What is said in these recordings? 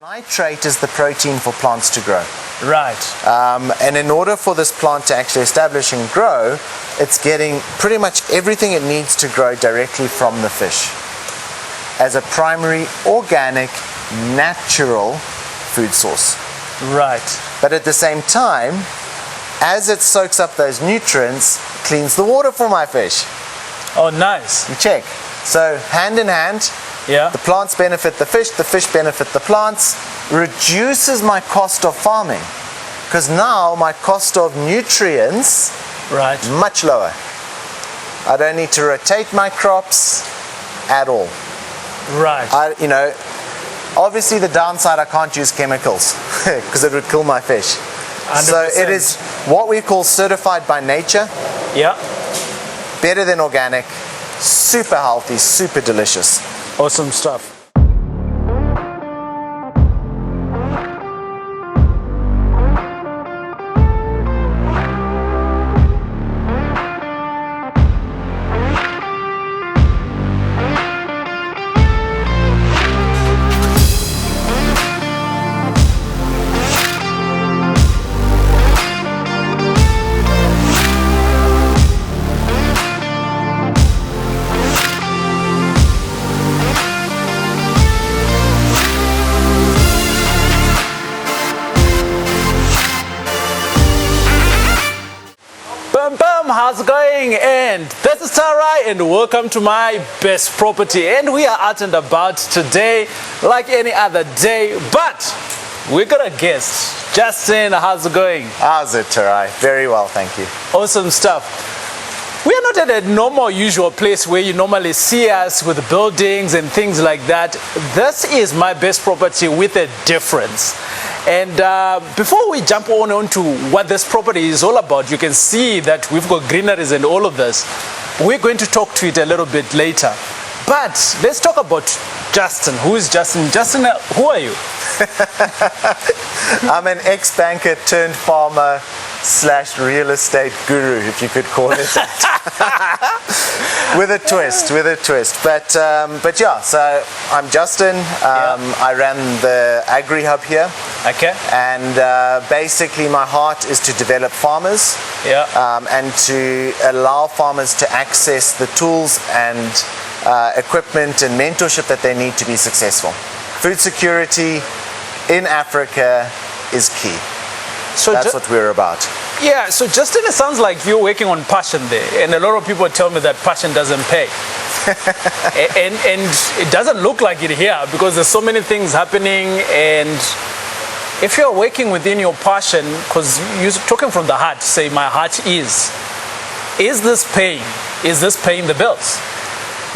Nitrate is the protein for plants to grow. Right. And in order for this plant to actually establish and grow, it's getting pretty much everything it needs to grow directly from the fish as a primary organic, natural food source. Right. But at the same time, as it soaks up those nutrients, cleans the water for my fish. Oh, nice. You check. So hand in hand, Yeah. the plants benefit the fish benefit the plants, reduces my cost of farming. Because now my cost of nutrients, Right. much lower. I don't need to rotate my crops at all. Right. Obviously the downside, I can't use chemicals because it would kill my fish. 100%. So it is what we call certified by nature, Yeah. better than organic, super healthy, super delicious. Awesome stuff. How's it going? And this is Tara and welcome to my best property. And we are out and about today like any other day, but we got a guest. Justin, how's it going? How's it, Tarai? Very well, thank you. Awesome stuff. We are not at a normal usual place where you normally see us with buildings and things like that. This is my best property with a difference. And before we jump on to what this property is all about, you can see that we've got greeneries and all of this. We're going to talk to it a little bit later. But let's talk about Justin. Who is Justin? Justin, who are you? I'm an ex-banker turned farmer / real estate guru, if you could call it that. with a twist. But yeah, so I'm Justin. I ran the Agri Hub here. Okay. And basically my heart is to develop farmers. Yeah. And to allow farmers to access the tools and equipment and mentorship that they need to be successful. Food security in Africa is key. So that's what we're about. Yeah, so Justin, it sounds like you're working on passion there, and a lot of people tell me that passion doesn't pay. and it doesn't look like it here because there's so many things happening, and if you're working within your passion, because you're talking from the heart, say my heart is this paying? Is this paying the bills?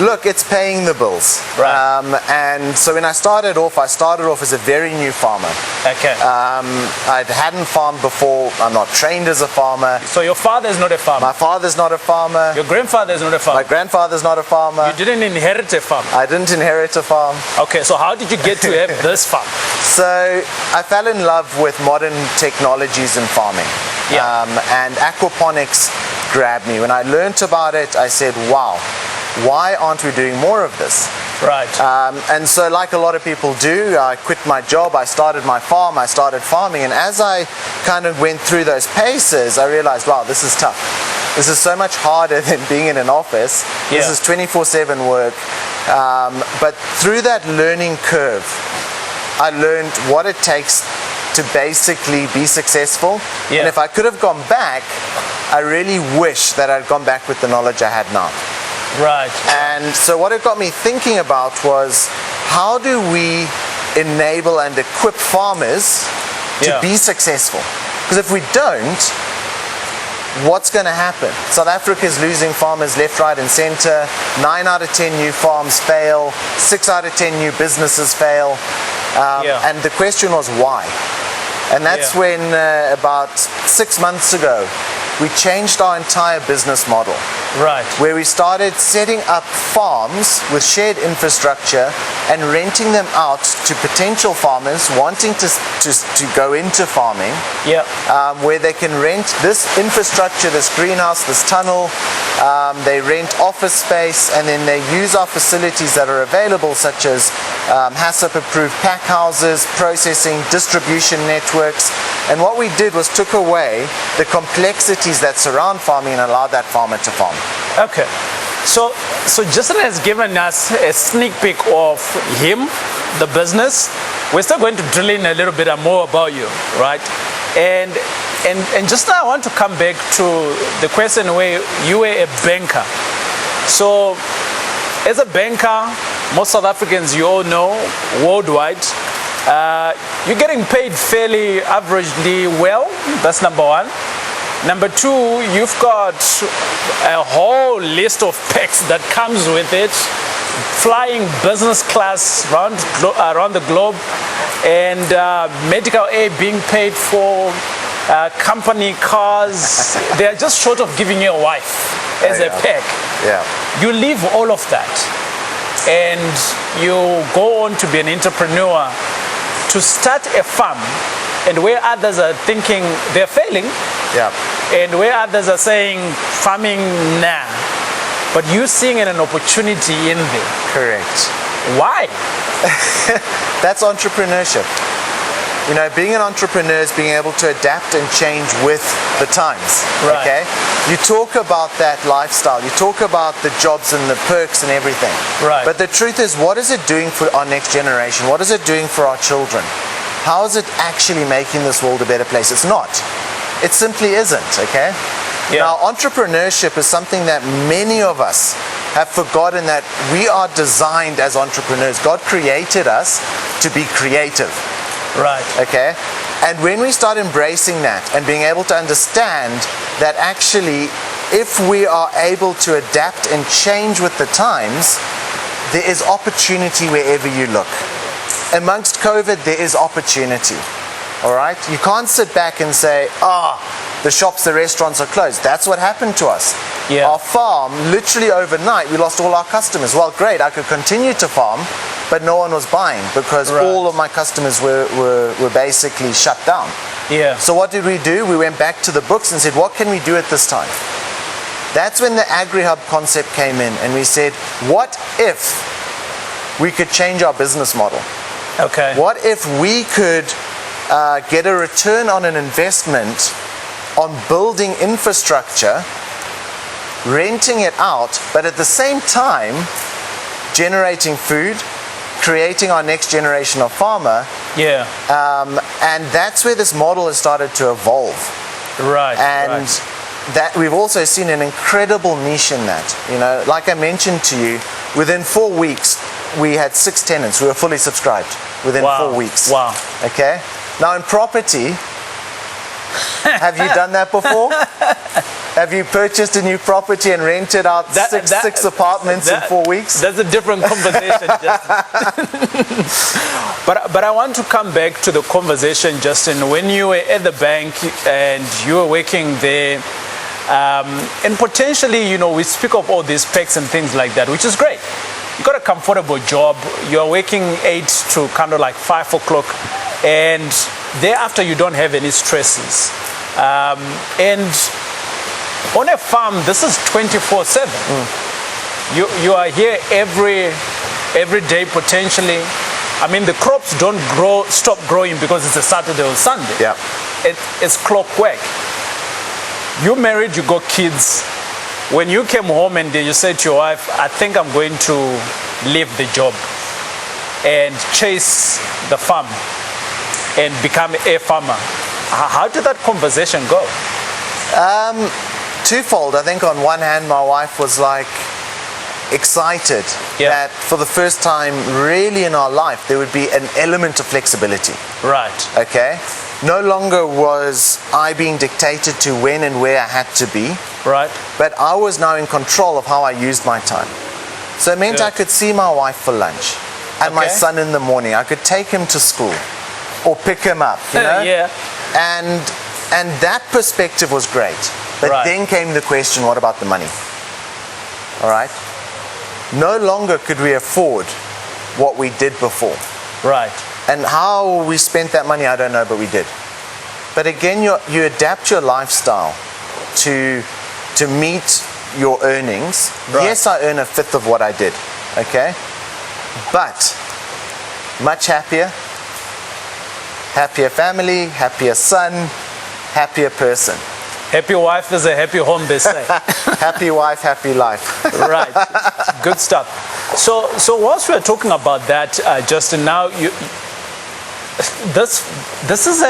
Look, it's paying the bills. Right. And so when I started off as a very new farmer. Okay. I hadn't farmed before. I'm not trained as a farmer. So your father is not a farmer? My father's not a farmer. Your grandfather is not a farmer? My grandfather's not a farmer. You didn't inherit a farm? I didn't inherit a farm. Okay, so how did you get to have this farm? So I fell in love with modern technologies in farming. Yeah. And aquaponics grabbed me. When I learnt about it, I said, wow, why aren't we doing more of this? Right. And so like a lot of people do, I quit my job, I started my farm, I started farming, and as I kind of went through those paces, I realized, wow, this is tough. This is so much harder than being in an office. Yeah. This is 24/7 work. But through that learning curve, I learned what it takes to basically be successful. Yeah. And if I could have gone back, I really wish that I'd gone back with the knowledge I had now. Right. And so what it got me thinking about was, how do we enable and equip farmers to be successful? Because if we don't, what's going to happen? South Africa is losing farmers left, right and center. 9 out of 10 new farms fail. 6 out of 10 new businesses fail. And the question was why? And that's when about 6 months ago, we changed our entire business model. Right. where we started setting up farms with shared infrastructure and renting them out to potential farmers wanting to go into farming, Yeah. where they can rent this infrastructure, this greenhouse, this tunnel. They rent office space, and then they use our facilities that are available, such as HACCP-approved pack houses, processing, distribution networks. And what we did was took away the complexities that surround farming and allowed that farmer to farm. Okay. So Justin has given us a sneak peek of him, the business. We're still going to drill in a little bit more about you, right? And just now I want to come back to the question where you were a banker. So as a banker, most South Africans, you all know, worldwide, you're getting paid fairly averagely well. That's number one. Number two, you've got a whole list of perks that comes with it. Flying business class around the globe, and medical aid being paid for, company cars. They are just short of giving you a wife as a perk. Yeah. You leave all of that and you go on to be an entrepreneur, to start a farm, and where others are thinking they're failing, Yeah. and where others are saying farming, nah, but you seeing an opportunity in there. Correct. Why? That's entrepreneurship. You know, being an entrepreneur is being able to adapt and change with the times. Right. Okay? You talk about that lifestyle, you talk about the jobs and the perks and everything. Right. But the truth is, what is it doing for our next generation? What is it doing for our children? How is it actually making this world a better place? It's not. It simply isn't, okay? Yeah. Now, entrepreneurship is something that many of us have forgotten, that we are designed as entrepreneurs. God created us to be creative. Right. Okay? And when we start embracing that and being able to understand that actually, if we are able to adapt and change with the times, there is opportunity wherever you look. Amongst COVID, there is opportunity. All right? You can't sit back and say, the shops, the restaurants are closed. That's what happened to us. Yeah. Our farm, literally overnight, we lost all our customers. Well, great, I could continue to farm, but no one was buying because Right. all of my customers were basically shut down. Yeah. So what did we do? We went back to the books and said, what can we do at this time? That's when the Agri Hub concept came in, and we said, what if we could change our business model? Okay. What if we could get a return on an investment on building infrastructure, renting it out, but at the same time generating food, creating our next generation of farmer, Yeah. and that's where this model has started to evolve. Right. And right. that we've also seen an incredible niche in that. You know, like I mentioned to you, within 4 weeks we had 6 tenants who were fully subscribed within Wow. 4 weeks. Wow. Okay. Now in property, have you done that before? Have you purchased a new property and rented out six apartments in 4 weeks? That's a different conversation, Justin. But I want to come back to the conversation, Justin. When you were at the bank and you were working there, and potentially, you know, we speak of all these perks and things like that, which is great. You got a comfortable job. You're working 8 to kind of like 5 o'clock, and thereafter you don't have any stresses. And on a farm, this is 24/7. You are here every day potentially. I mean, the crops don't stop growing because it's a Saturday or Sunday. Yeah. It's clockwork. You married, you got kids. When you came home and you said to your wife, I think I'm going to leave the job and chase the farm and become a farmer. How did that conversation go? Twofold. I think on one hand, my wife was like excited that for the first time really in our life, there would be an element of flexibility. Right. Okay. No longer was I being dictated to when and where I had to be. Right. But I was now in control of how I used my time. So it meant I could see my wife for lunch and my son in the morning. I could take him to school or pick him up, you know? Yeah. And that perspective was great. But then came the question, what about the money? all right, no longer could we afford what we did before. Right. And how we spent that money, I don't know, but we did. But again, you adapt your lifestyle to meet your earnings. Right. Yes, I earn a fifth of what I did, okay? But much happier family, happier son, happier person. Happy wife is a happy home, they say. Happy wife, happy life. Right. Good stuff. So whilst we're talking about that, Justin, now this is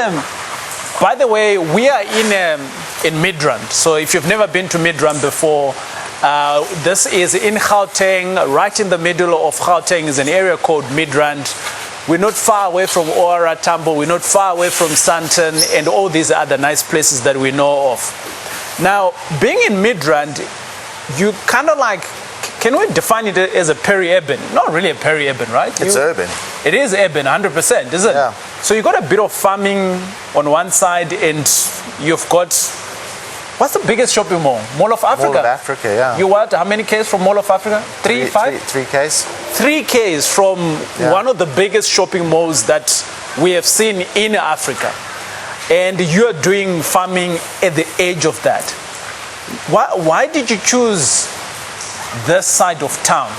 by the way, we are in Midrand. So if you've never been to Midrand before, this is in Gauteng. Right in the middle of Gauteng is an area called Midrand. We're not far away from Ora Tambo. We're not far away from Sandton and all these other nice places that we know of. Now, being in Midrand, you kind of like, can we define it as a peri-urban? Not really a peri-urban, right? It's urban. It is urban, 100%, isn't it? Yeah. So you got a bit of farming on one side, and you've got, what's the biggest shopping mall? Mall of Africa. Mall of Africa, yeah. You what? How many Ks from Mall of Africa? Three, 3Ks. 3Ks from one of the biggest shopping malls that we have seen in Africa. And you're doing farming at the edge of that. Why did you choose this side of town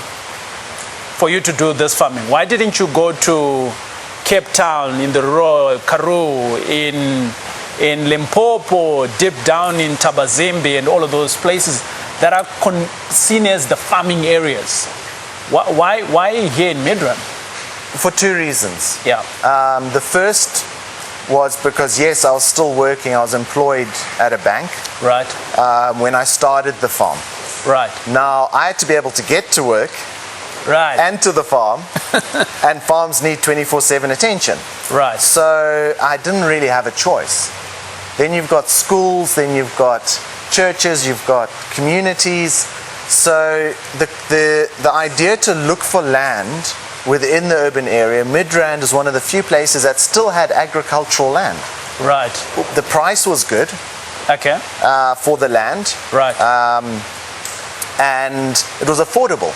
for you to do this farming? Why didn't you go to Cape Town, in the Roux, Karoo, in Limpopo, deep down in Tabazimbi and all of those places that are seen as the farming areas? Why here in Midrand? For two reasons. Yeah. The first was because, yes, I was still working. I was employed at a bank. Right. When I started the farm. Right. Now, I had to be able to get to work. Right. And to the farm. And farms need 24/7 attention. Right. So I didn't really have a choice. Then you've got schools, then you've got churches, you've got communities. So the idea to look for land within the urban area, Midrand is one of the few places that still had agricultural land. Right. The price was good. Okay. For the land. Right. And it was affordable.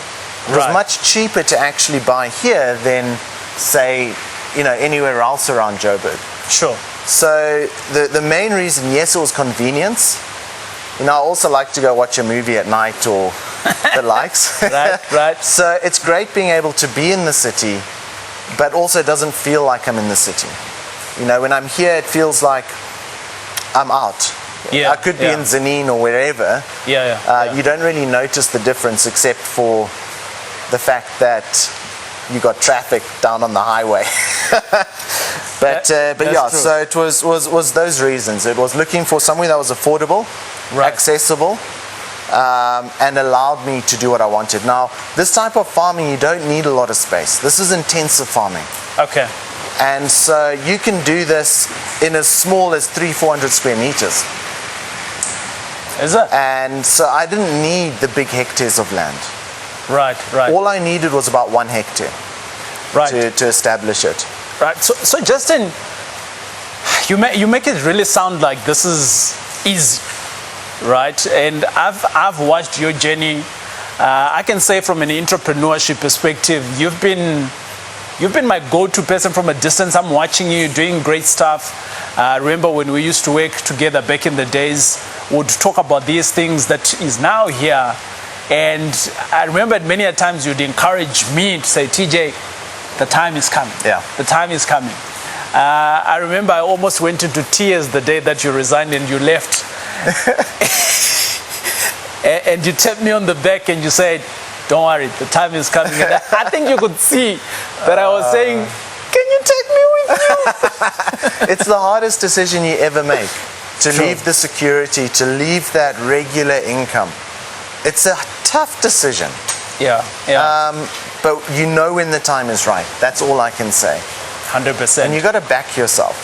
It was much cheaper to actually buy here than, say, anywhere else around Joburg. Sure. So the main reason, yes, it was convenience. I also like to go watch a movie at night or the likes. Right. So it's great being able to be in the city, but also it doesn't feel like I'm in the city. When I'm here, it feels like I'm out. Yeah, I could be in Zanin or wherever. Yeah. You don't really notice the difference except for the fact that you got traffic down on the highway. But yeah, true. so it was those reasons. It was looking for somewhere that was affordable, accessible, and allowed me to do what I wanted. Now, this type of farming, you don't need a lot of space. This is intensive farming. Okay. And so you can do this in as small as 300-400 square meters. Is it? And so I didn't need the big hectares of land. Right. All I needed was about 1 hectare to establish it. Right. So Justin, you make it really sound like this is easy, right? And I've watched your journey. I can say from an entrepreneurship perspective, you've been my go-to person from a distance. I'm watching you doing great stuff. I remember when we used to work together back in the days, we'd talk about these things that is now here. And I remember many a times you'd encourage me to say, TJ, the time is coming. Yeah. The time is coming. I remember I almost went into tears the day that you resigned and you left. And you tapped me on the back and you said, don't worry, the time is coming. And I think you could see that I was saying, can you take me with you? It's the hardest decision you ever make, to leave the security, to leave that regular income. It's a tough decision. Yeah. But when the time is right. That's all I can say. 100%. And you got to back yourself.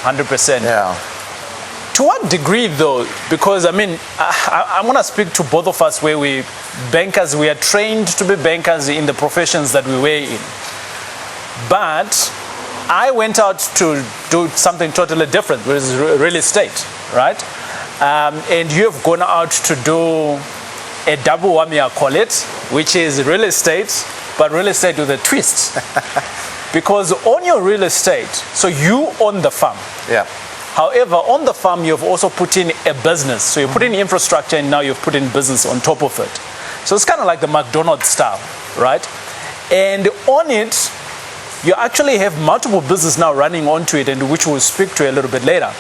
100%. Yeah. To what degree, though? Because, I want to speak to both of us where we bankers, we are trained to be bankers in the professions that we were in. But I went out to do something totally different, which is real estate, right? And you have gone out to do a double whammy, I call it, which is real estate, but real estate with a twist. Because on your real estate, so you own the farm. Yeah. However, on the farm, you've also put in a business. So you put in infrastructure and now you've put in business on top of it. So it's kind of like the McDonald's style, right? And on it, you actually have multiple businesses now running onto it, and which we'll speak to a little bit later.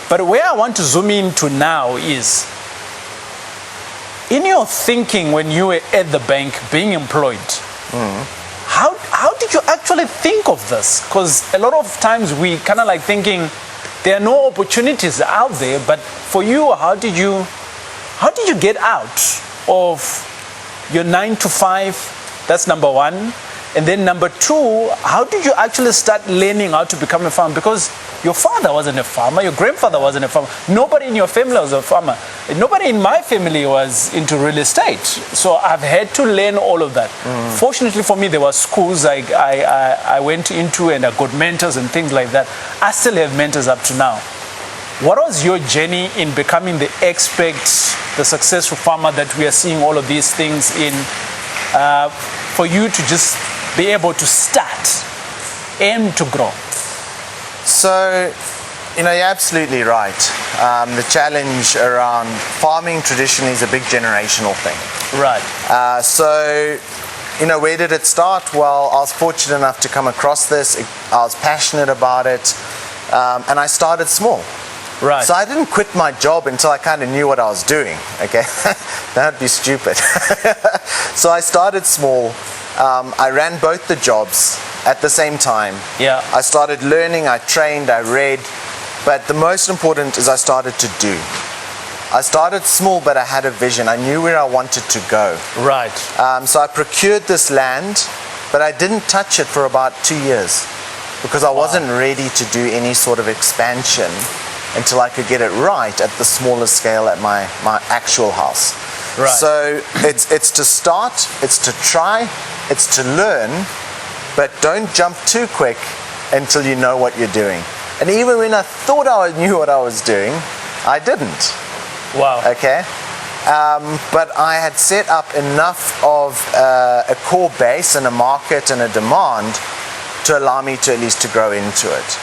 But where I want to zoom into now is, in your thinking when you were at the bank being employed, how did you actually think of this? Because a lot of times we kind of like thinking there are no opportunities out there, but for you, how did you get out of your 9 to 5? That's number one. And then number two, how did you actually start learning how to become a farmer? Because your father wasn't a farmer, your grandfather wasn't a farmer, nobody in your family was a farmer. Nobody in my family was into real estate. So I've had to learn all of that. Fortunately for me, there were schools I went into and I got mentors and things like that. I still have mentors up to now. What was your journey in becoming the expert, the successful farmer that we are seeing all of these things in, for you to just be able to start and to grow? So, you're absolutely right. The challenge around farming traditionally is a big generational thing. Right. So, where did it start? Well, I was fortunate enough to come across this. I was passionate about it, and I started small. Right. So I didn't quit my job until I kind of knew what I was doing. Okay, that'd be stupid. So I started small. I ran both the jobs at the same time. Yeah. I started learning, I trained, I read, but the most important is I started to do. I started small, but I had a vision. I knew where I wanted to go. Right. So I procured this land, but I didn't touch it for about 2 years because I wasn't ready to do any sort of expansion until I could get it right at the smaller scale at my actual house. Right. So it's to start, it's to try, it's to learn, but don't jump too quick until you know what you're doing. And even when I thought I knew what I was doing, I didn't. Wow. Okay. But I had set up enough of a core base and a market and a demand to allow me to at least to grow into it.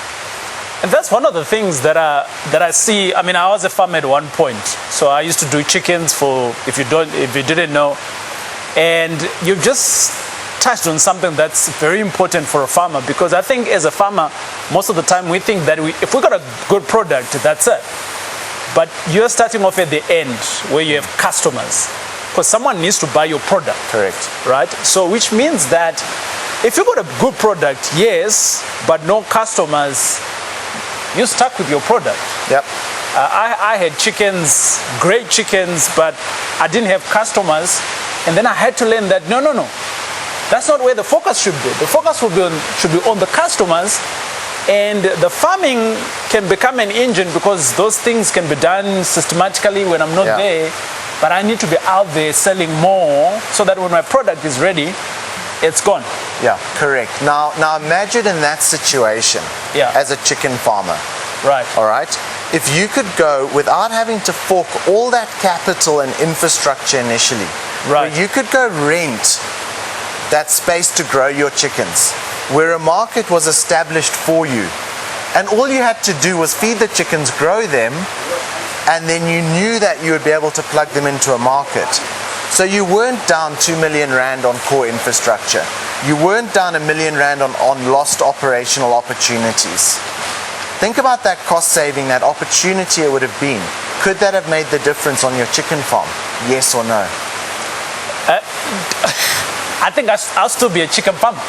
And that's one of the things that I see. I mean, I was a farmer at one point, so I used to do chickens for, if you didn't know, and you've just touched on something that's very important for a farmer, because I think as a farmer, most of the time we think that if we got a good product, that's it. But you're starting off at the end where you have customers, because someone needs to buy your product. Correct. Right? So which means that if you got a good product, yes, but no customers, you're stuck with your product. Yep. I had chickens, great chickens, but I didn't have customers. And then I had to learn that, no. That's not where the focus should be. The focus should be on the customers. And the farming can become an engine because those things can be done systematically when I'm not there. But I need to be out there selling more so that when my product is ready, it's gone. Yeah, correct. Now imagine in that situation as a chicken farmer. Right. All right. If you could go without having to fork all that capital and infrastructure initially, right, where you could go rent that space to grow your chickens, where a market was established for you, and all you had to do was feed the chickens, grow them, and then you knew that you would be able to plug them into a market. So you weren't down 2 million rand on core infrastructure. You weren't down 1 million rand on lost operational opportunities. Think about that cost saving, that opportunity it would have been. Could that have made the difference on your chicken farm? Yes or no? I think I'll still be a chicken farmer.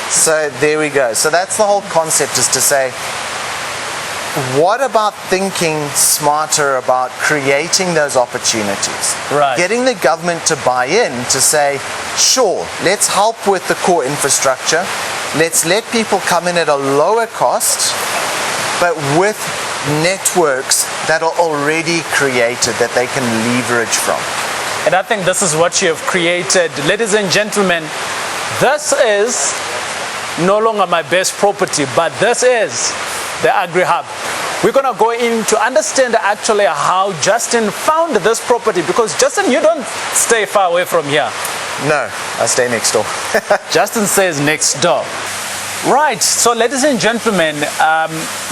So there we go. So that's the whole concept, is to say, what about thinking smarter about creating those opportunities? Right. Getting the government to buy in to say, sure, let's help with the core infrastructure. Let's let people come in at a lower cost, but with networks that are already created that they can leverage from. And I think this is what you have created. Ladies and gentlemen, this is no longer my best property, but this is the Agri Hub. we're going to go in to understand actually how Justin found this property, because Justin, you don't stay far away from here. No, I stay next door. Justin says next door. Right, so ladies and gentlemen,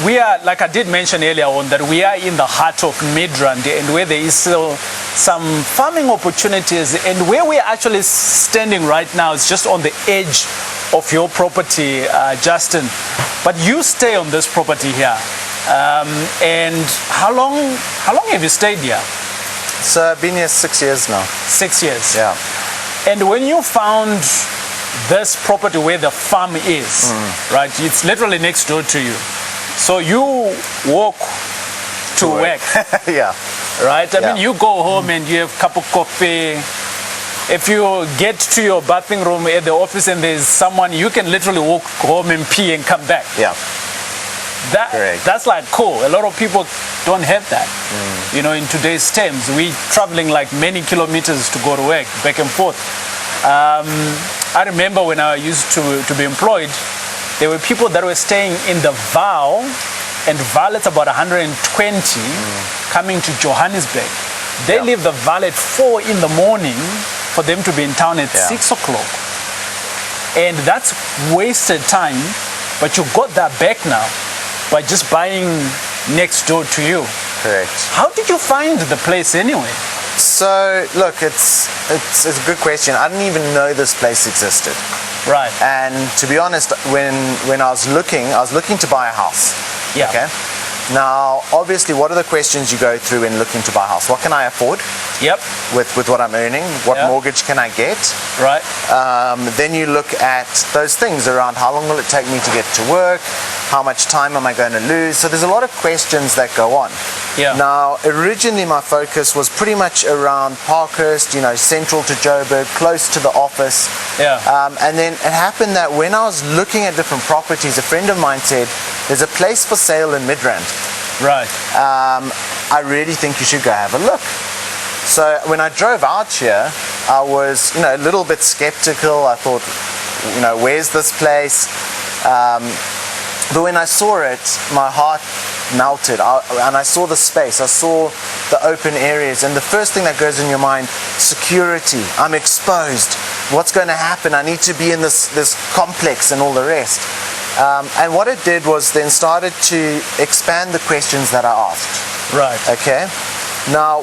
we are, like I did mention earlier on, that we are in the heart of Midrand, and where there is still some farming opportunities, and where we are actually standing right now is just on the edge of your property, Justin. But you stay on this property here, and how long have you stayed here? So I've been here 6 years now. 6 years. Yeah. And when you found this property where the farm is, right, it's literally next door to you. So you walk to work. Yeah. Right? I mean, you go home and you have a cup of coffee. If you get to your bathing room at the office and there's someone, you can literally walk home and pee and come back. Yeah. That's like cool. A lot of people don't have that. You know, in today's terms, we traveling like many kilometers to go to work, back and forth. I remember when I used to be employed, there were people that were staying in the Val, and Val is about 120, coming to Johannesburg. They leave the Val at 4 in the morning for them to be in town at 6 o'clock. And that's wasted time, but you got that back now by just buying next door to you. Correct. How did you find the place anyway? So look, it's a good question. I didn't even know this place existed. Right. And to be honest, when I was looking to buy a house. Yeah. Okay. Now, obviously, what are the questions you go through when looking to buy a house? What can I afford? Yep. With what I'm earning? What mortgage can I get? Right. Then you look at those things around how long will it take me to get to work? How much time am I going to lose? So there's a lot of questions that go on. Yeah. Now, originally my focus was pretty much around Parkhurst, you know, central to Joburg, close to the office. Yeah. And then it happened that when I was looking at different properties, a friend of mine said, there's a place for sale in Midrand. Right. I really think you should go have a look. So when I drove out here, I was, you know, a little bit skeptical. I thought, you know, where's this place? But when I saw it, my heart melted, and I saw the space, I saw the open areas, and the first thing that goes in your mind, security, I'm exposed, what's going to happen, I need to be in this complex and all the rest. And what it did was then started to expand the questions that I asked. Right. Okay. Now,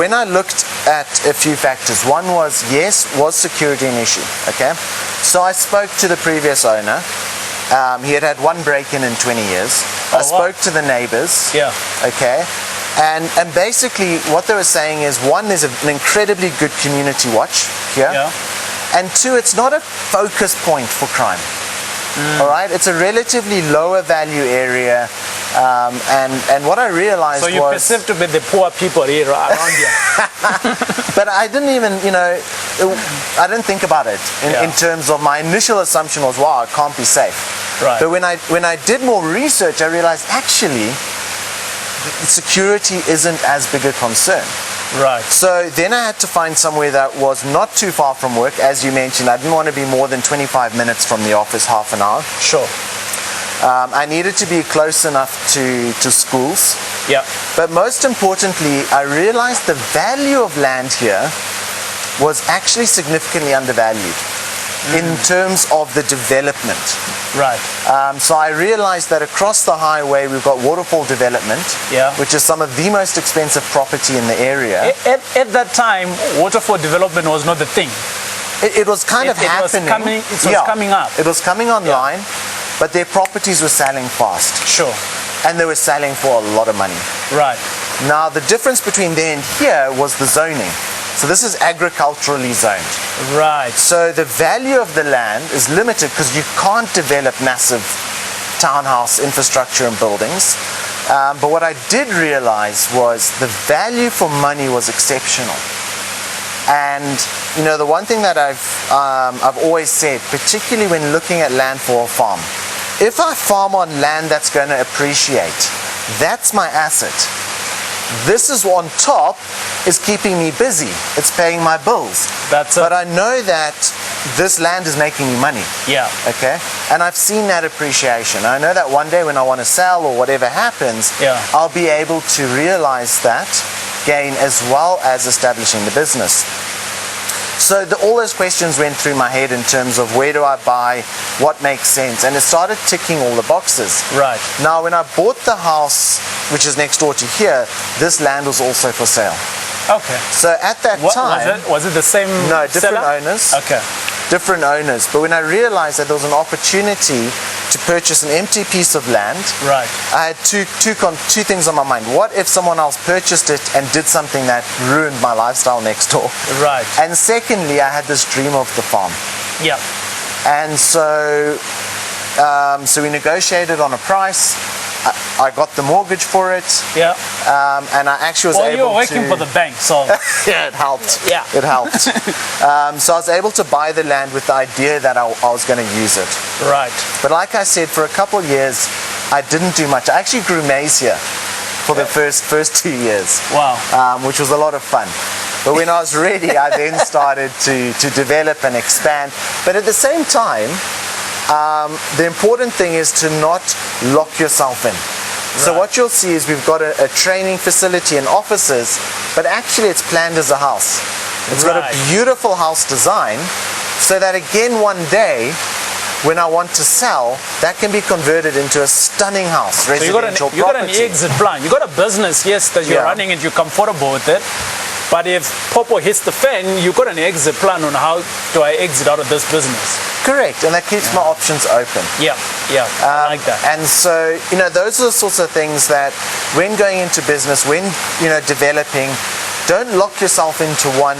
when I looked at a few factors, one was, yes, was security an issue? Okay. So I spoke to the previous owner. He had had one break-in in 20 years. I spoke to the neighbors. Yeah. Okay. And basically what they were saying is, one, there's an incredibly good community watch here. Yeah. And two, it's not a focus point for crime. All right, it's a relatively lower value area, and what I realized was... So you perceive to be the poor people here around here. But I didn't even, you know, I didn't think about it in terms of, my initial assumption was, wow, it can't be safe. Right. But when I did more research, I realized actually security isn't as big a concern. Right. So then I had to find somewhere that was not too far from work. As you mentioned, I didn't want to be more than 25 minutes from the office, half an hour. Sure. I needed to be close enough to schools. Yeah. But most importantly, I realized the value of land here was actually significantly undervalued in terms of the development. Right. So I realized that across the highway we've got waterfall development, which is some of the most expensive property in the area. At that time, waterfall development was not the thing. It was kind of happening. It was coming up. It was coming online, but their properties were selling fast. Sure. And they were selling for a lot of money. Right. Now the difference between there and here was the zoning. So this is agriculturally zoned. Right. So the value of the land is limited because you can't develop massive townhouse infrastructure and buildings. But what I did realize was the value for money was exceptional. And you know, the one thing that I've always said, particularly when looking at land for a farm, if I farm on land that's going to appreciate, that's my asset. This is on top is keeping me busy. It's paying my bills. That's it. But I know that this land is making me money. Yeah. Okay, and I've seen that appreciation. I know that one day when I want to sell or whatever happens, Yeah. I'll be able to realize that gain as well as establishing the business. So all those questions went through my head in terms of where do I buy, what makes sense, and it started ticking all the boxes. Right. Now, when I bought the house, which is next door to here, this land was also for sale. Okay. So at that time, was it the same? no, different seller? owners. Okay. Different owners. But when I realized that there was an opportunity to purchase an empty piece of land, Right. I had two things on my mind. What if someone else purchased it and did something that ruined my lifestyle next door? Right. And secondly, I had this dream of the farm. Yeah. And so we negotiated on a price. I got the mortgage for it, Yeah. and I actually was Well, able you were working to... for the bank, so Yeah, it helped. Yeah. It helped. So I was able to buy the land with the idea that I was going to use it. right. But like I said, for a couple of years, I didn't do much. I actually grew maize here for the first 2 years. Wow. Which was a lot of fun. But when I was ready, I then started to develop and expand. But at the same time, the important thing is to not lock yourself in. So Right. what you'll see is we've got a training facility and offices, but actually it's planned as a house. It's got a Right. beautiful house design, so that again one day, when I want to sell, that can be converted into a stunning house, So you got residential an property. exit plan. You got a business, yes, that you're Yeah. running and you're comfortable with it. But if Popo hits the fan, you got an exit plan on how do I exit out of this business. Correct, and that keeps my options open. Yeah, yeah, I like that. And so, those are the sorts of things that when going into business, when, developing, don't lock yourself into one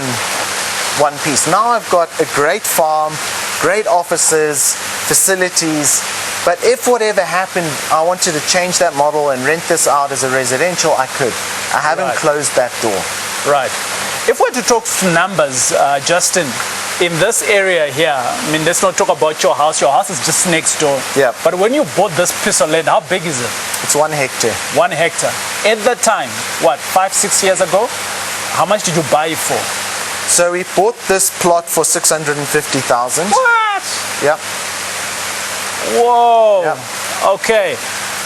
piece. Now I've got a great farm, great offices, facilities, but if whatever happened, I wanted to change that model and rent this out as a residential, I could. I haven't Right. closed that door. Right. If we're to talk numbers, Justin, in this area here, I mean, let's not talk about your house. Your house is just next door. Yeah. But when you bought this piece of land, how big is it? It's 1 hectare. 1 hectare. At the time, what, 5-6 years ago? How much did you buy it for? So we bought this plot for 650,000. What? Yeah. Whoa. Yeah. Okay.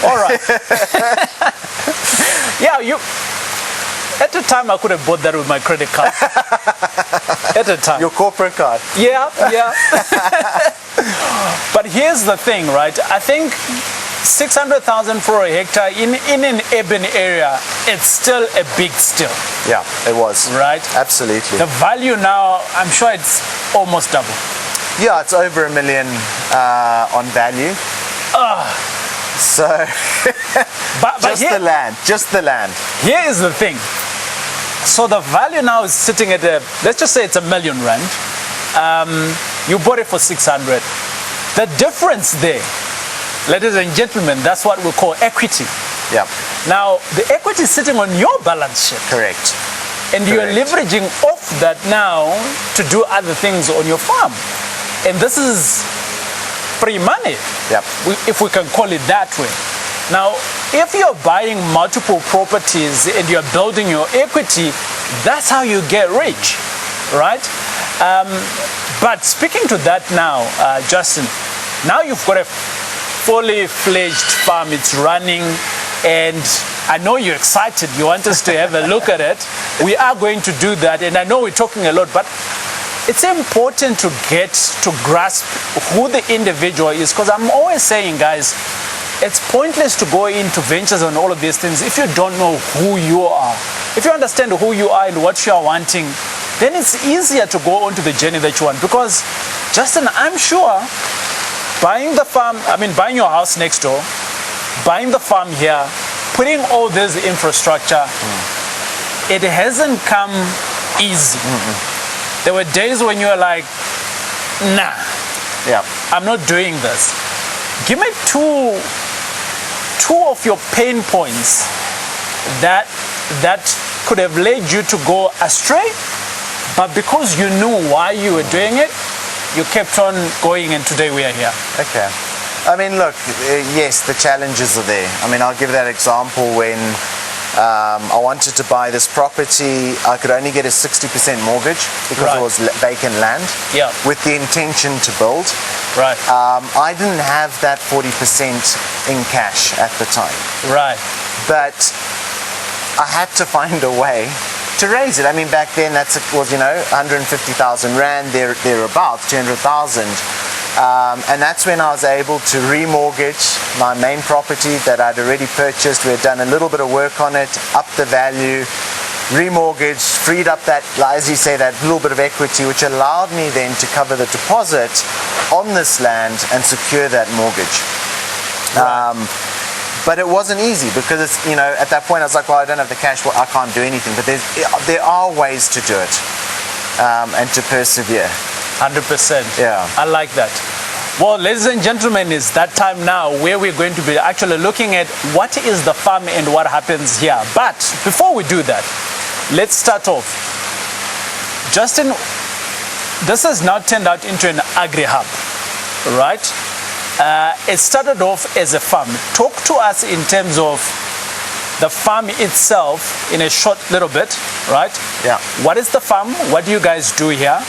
All right. Yeah, at the time I could have bought that with my credit card. At the time. Your corporate card. Yeah, yeah. But here's the thing, right? I think 600,000 for a hectare in an urban area, it's still a big steal, Yeah, it was. right? Absolutely. The value now, I'm sure it's almost double. Yeah, it's over $1 million on value. So But just the land, just the land. here is the thing. So the value now is sitting at let's just say it's R1 million. You bought it for 600. The difference there, ladies and gentlemen, that's what we call equity. Yeah, Now, the equity is sitting on your balance sheet. correct. And you're Correct. leveraging off that now to do other things on your farm. And this is free money, Yep. if we can call it that way. Now, if you're buying multiple properties and you're building your equity, that's how you get rich, right? But speaking to that now, Justin, now you've got a fully fledged farm, it's running, and I know you're excited, you want us to have a look at it. We are going to do that, and I know we're talking a lot, but it's important to get to grasp who the individual is, because I'm always saying, guys, it's pointless to go into ventures and all of these things if you don't know who you are. If you understand who you are and what you are wanting, then it's easier to go onto the journey that you want. Because, Justin, I'm sure buying the farm, buying your house next door, buying the farm here, putting all this infrastructure, it hasn't come easy. There were days when you were like, nah, Yeah. I'm not doing this. Give me two of your pain points that could have led you to go astray, but because you knew why you were doing it, you kept on going, and today we are here. Okay. Look, yes, the challenges are there. I'll give that example when I wanted to buy this property. I could only get a 60% mortgage because Right. it was vacant land. Yeah. With the intention to build. Right. I didn't have that 40% in cash at the time, Right. but I had to find a way to raise it. I mean, back then that was 150,000 rand, thereabouts, 200,000. And that's when I was able to remortgage my main property that I'd already purchased. We had done a little bit of work on it, upped the value, remortgaged, freed up that, as you say, that little bit of equity, which allowed me then to cover the deposit on this land and secure that mortgage. Right. But it wasn't easy because it's, at that point I was like, well, I don't have the cash, well, I can't do anything. But there are ways to do it and to persevere. 100%. Yeah. I like that. Well, ladies and gentlemen, it's that time now where we're going to be actually looking at what is the farm and what happens here. But before we do that, let's start off. Justin, this has now turned out into an agri hub, right? It started off as a farm. Talk to us in terms of the farm itself in a short little bit, right? Yeah. What is the farm? What do you guys do here?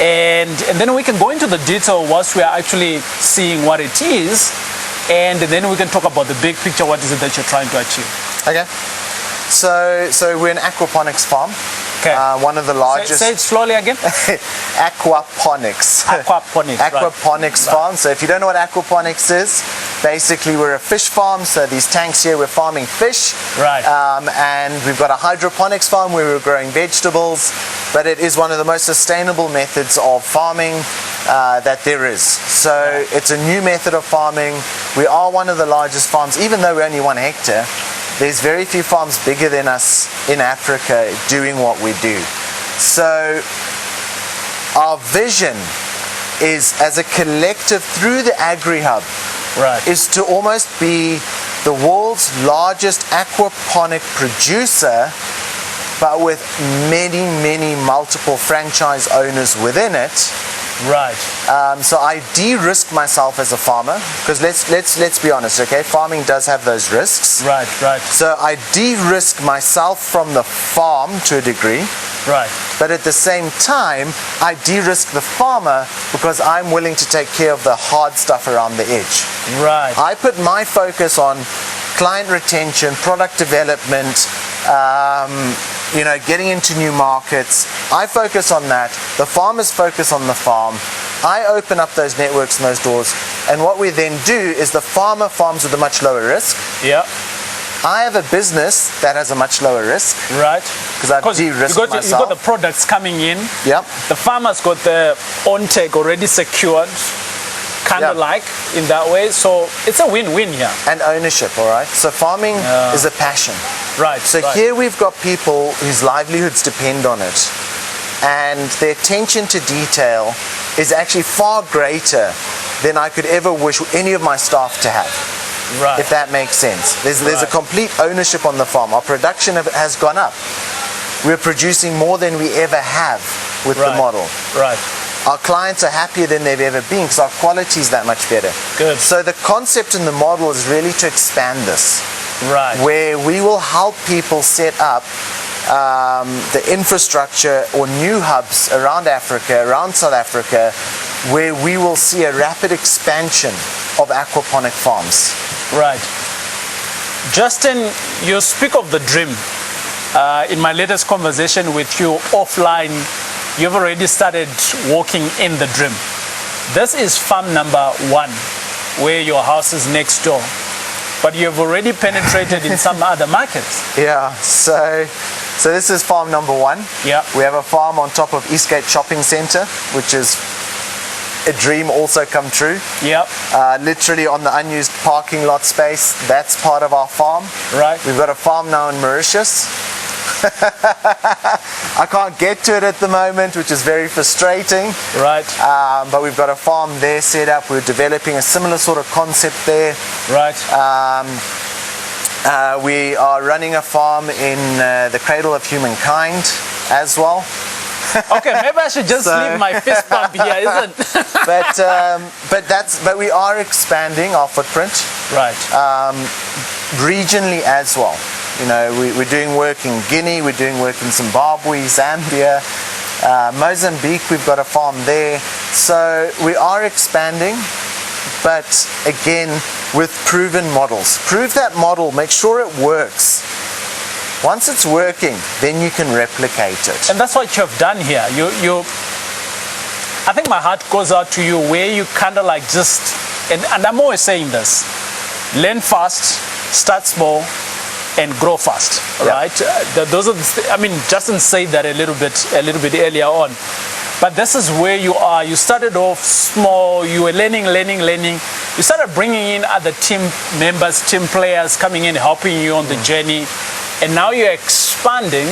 And then we can go into the detail whilst we are actually seeing what it is, and then we can talk about the big picture. What is it that you're trying to achieve? Okay. So we're an aquaponics farm. Okay. One of the largest. Say it slowly again. Aquaponics. Aquaponics. Aquaponics right. farm. So if you don't know what aquaponics is, basically we're a fish farm. So these tanks here, we're farming fish. Right. And we've got a hydroponics farm where we're growing vegetables. But it is one of the most sustainable methods of farming that there is. So it's a new method of farming. We are one of the largest farms, even though we're only 1 hectare. There's very few farms bigger than us in Africa doing what we do. So our vision is, as a collective through the Agri Hub, Right. is to almost be the world's largest aquaponic producer, but with many, many multiple franchise owners within it. Right. So I de-risk myself as a farmer, because let's be honest, okay? Farming does have those risks. Right. Right. So I de-risk myself from the farm to a degree, Right. but at the same time, I de-risk the farmer because I'm willing to take care of the hard stuff around the edge. Right. I put my focus on client retention, product development, getting into new markets. I focus on that. The farmers focus on the farm. I open up those networks and those doors. And what we then do is the farmer farms with a much lower risk. Yeah. I have a business that has a much lower risk Right. because I've de-risked you got myself. the products coming in. Yep. The farmer's got the on-take already secured, kind of Yeah. like in that way. So it's a win-win here. And ownership, all right? So farming is a passion. Right. So right. here we've got people whose livelihoods depend on it. And their attention to detail is actually far greater than I could ever wish any of my staff to have, Right. if that makes sense. There's a Right. complete ownership on the farm. Our production has gone up. We're producing more than we ever have with the Right. model. Right. Our clients are happier than they've ever been because our quality is that much better. Good. So the concept in the model is really to expand this, Right. where we will help people set up the infrastructure or new hubs around Africa, around South Africa, where we will see a rapid expansion of aquaponic farms. Right. Justin, you speak of the dream. In my latest conversation with you offline, you've already started walking in the dream. This is farm number 1, where your house is next door. But you've already penetrated in some other markets. Yeah, so this is farm number 1. Yeah. We have a farm on top of Eastgate Shopping Centre, which is a dream also come true. Yep. Literally on the unused parking lot space, that's part of our farm. Right. We've got a farm now in Mauritius. I can't get to it at the moment, which is very frustrating. Right. But we've got a farm there set up. We're developing a similar sort of concept there. Right. We are running a farm in the cradle of humankind as well. Okay, maybe I should just leave my fist pump here, isn't? But we are expanding our footprint. Right. Regionally as well. We're doing work in Guinea, we're doing work in Zimbabwe, Zambia, Mozambique, we've got a farm there. So we are expanding, but again, with proven models. Prove that model, make sure it works. Once it's working, then you can replicate it. And that's what you have done here. I think my heart goes out to you where you kind of like just, and I'm always saying this, learn fast, start small, and grow fast, right? Those are Justin said that a little bit earlier on. But this is where you are. You started off small, you were learning. You started bringing in other team members, team players coming in, helping you on the journey. And now you're expanding.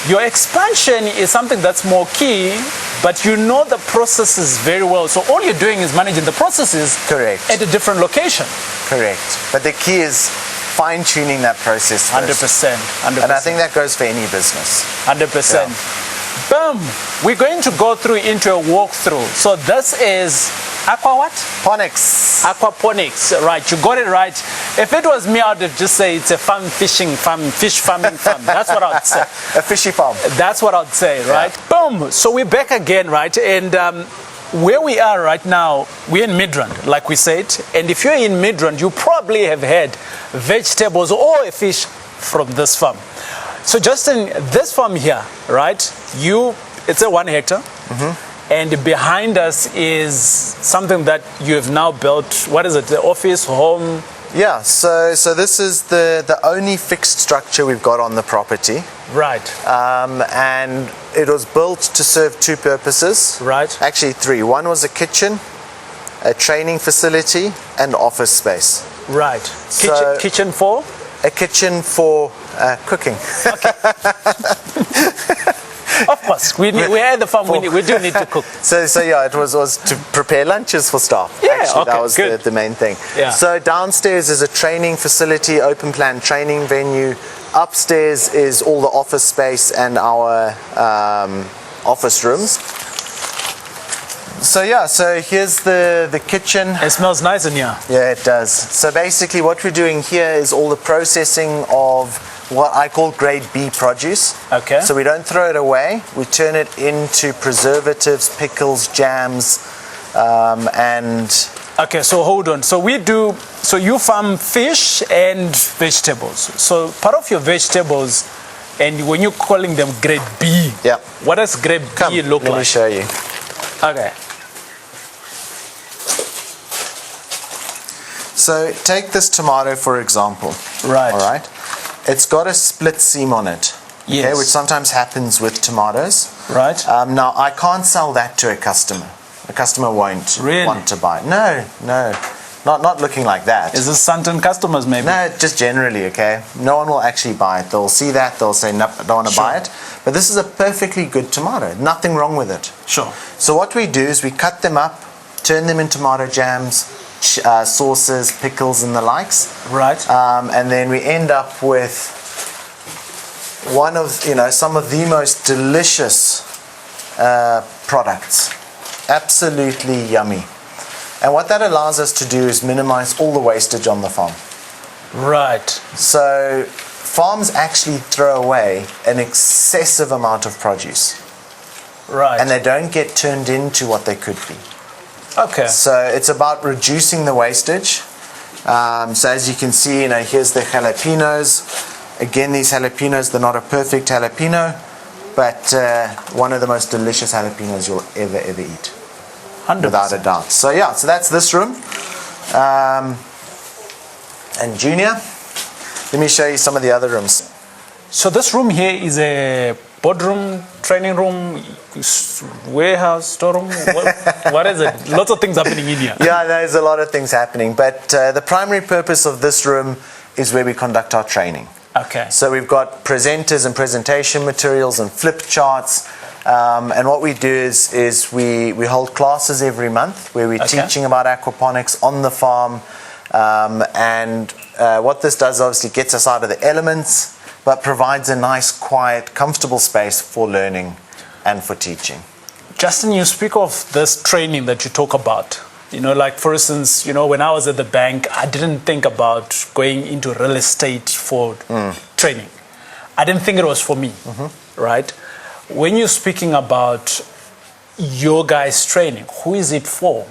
Your expansion is something that's more key, but you know the processes very well. So all you're doing is managing the processes. Correct. At a different location. Correct. But the key is fine-tuning that process first. 100%. And I think that goes for any business. 100%. Yeah. Boom. We're going to go through into a walkthrough. So this is Aquaponics. Aquaponics, right? You got it right. If it was me, I'd just say it's a fish farming farm. That's what I'd say. A fishy farm. That's what I'd say, right? Yeah. Boom. So we're back again, right? And where we are right now, we're in Midrand, like we said. And if you're in Midrand, you probably have had vegetables or a fish from this farm. So Justin, this farm here, right? It's a 1 hectare. Mm-hmm. And behind us is something that you have now built. What is it? The office, home? Yeah, so this is the only fixed structure we've got on the property. Right. And it was built to serve 2 purposes. Right. Actually 3. One was a kitchen, a training facility, and office space. Right. Kitchen for? A kitchen for cooking. Okay. Of course, we are the farm. We do need to cook. So yeah, it was to prepare lunches for staff. Yeah, actually, okay, that was good. the main thing. Yeah. So downstairs is a training facility, open plan training venue. Upstairs is all the office space and our office rooms. So yeah, so here's the kitchen. It smells nice in here. Yeah, it does. So basically what we're doing here is all the processing of what I call grade B produce. Okay. So we don't throw it away. We turn it into preservatives, pickles, jams, and... Okay, so hold on. So you farm fish and vegetables. So part of your vegetables, and when you're calling them grade B, yeah. What does grade B look like? Let me show you. Okay. So take this tomato for example. Right. All right. It's got a split seam on it. Yes. Okay, which sometimes happens with tomatoes. Right. Now I can't sell that to a customer. A customer won't want to buy it. No. Not looking like that. Is this certain customers maybe? No, just generally, okay? No one will actually buy it. They'll see that, they'll say, nope, I don't want to buy it. But this is a perfectly good tomato. Nothing wrong with it. Sure. So what we do is we cut them up, turn them into tomato jams, sauces, pickles and the likes. Right. And then we end up with some of the most delicious products. Absolutely yummy. And what that allows us to do is minimize all the wastage on the farm. Right. So farms actually throw away an excessive amount of produce. Right. And they don't get turned into what they could be. Okay. So it's about reducing the wastage. So as you can see, here's the jalapenos. Again, these jalapenos, they're not a perfect jalapeno, but one of the most delicious jalapenos you'll ever eat. 100%. Without a doubt. So yeah, so that's this room. And Junior, let me show you some of the other rooms. So this room here is a boardroom, training room, warehouse, storeroom. What is it? Lots of things happening in here. Yeah, there's a lot of things happening, but the primary purpose of this room is where we conduct our training. Okay. So we've got presenters and presentation materials and flip charts. And what we do is we hold classes every month where we're teaching about aquaponics on the farm. And what this does obviously gets us out of the elements, but provides a nice, quiet, comfortable space for learning and for teaching. Justin, you speak of this training that you talk about. You know, like for instance, you know, when I was at the bank, I didn't think about going into real estate for training. I didn't think it was for me, right? When you're speaking about your guys' training, who is it for?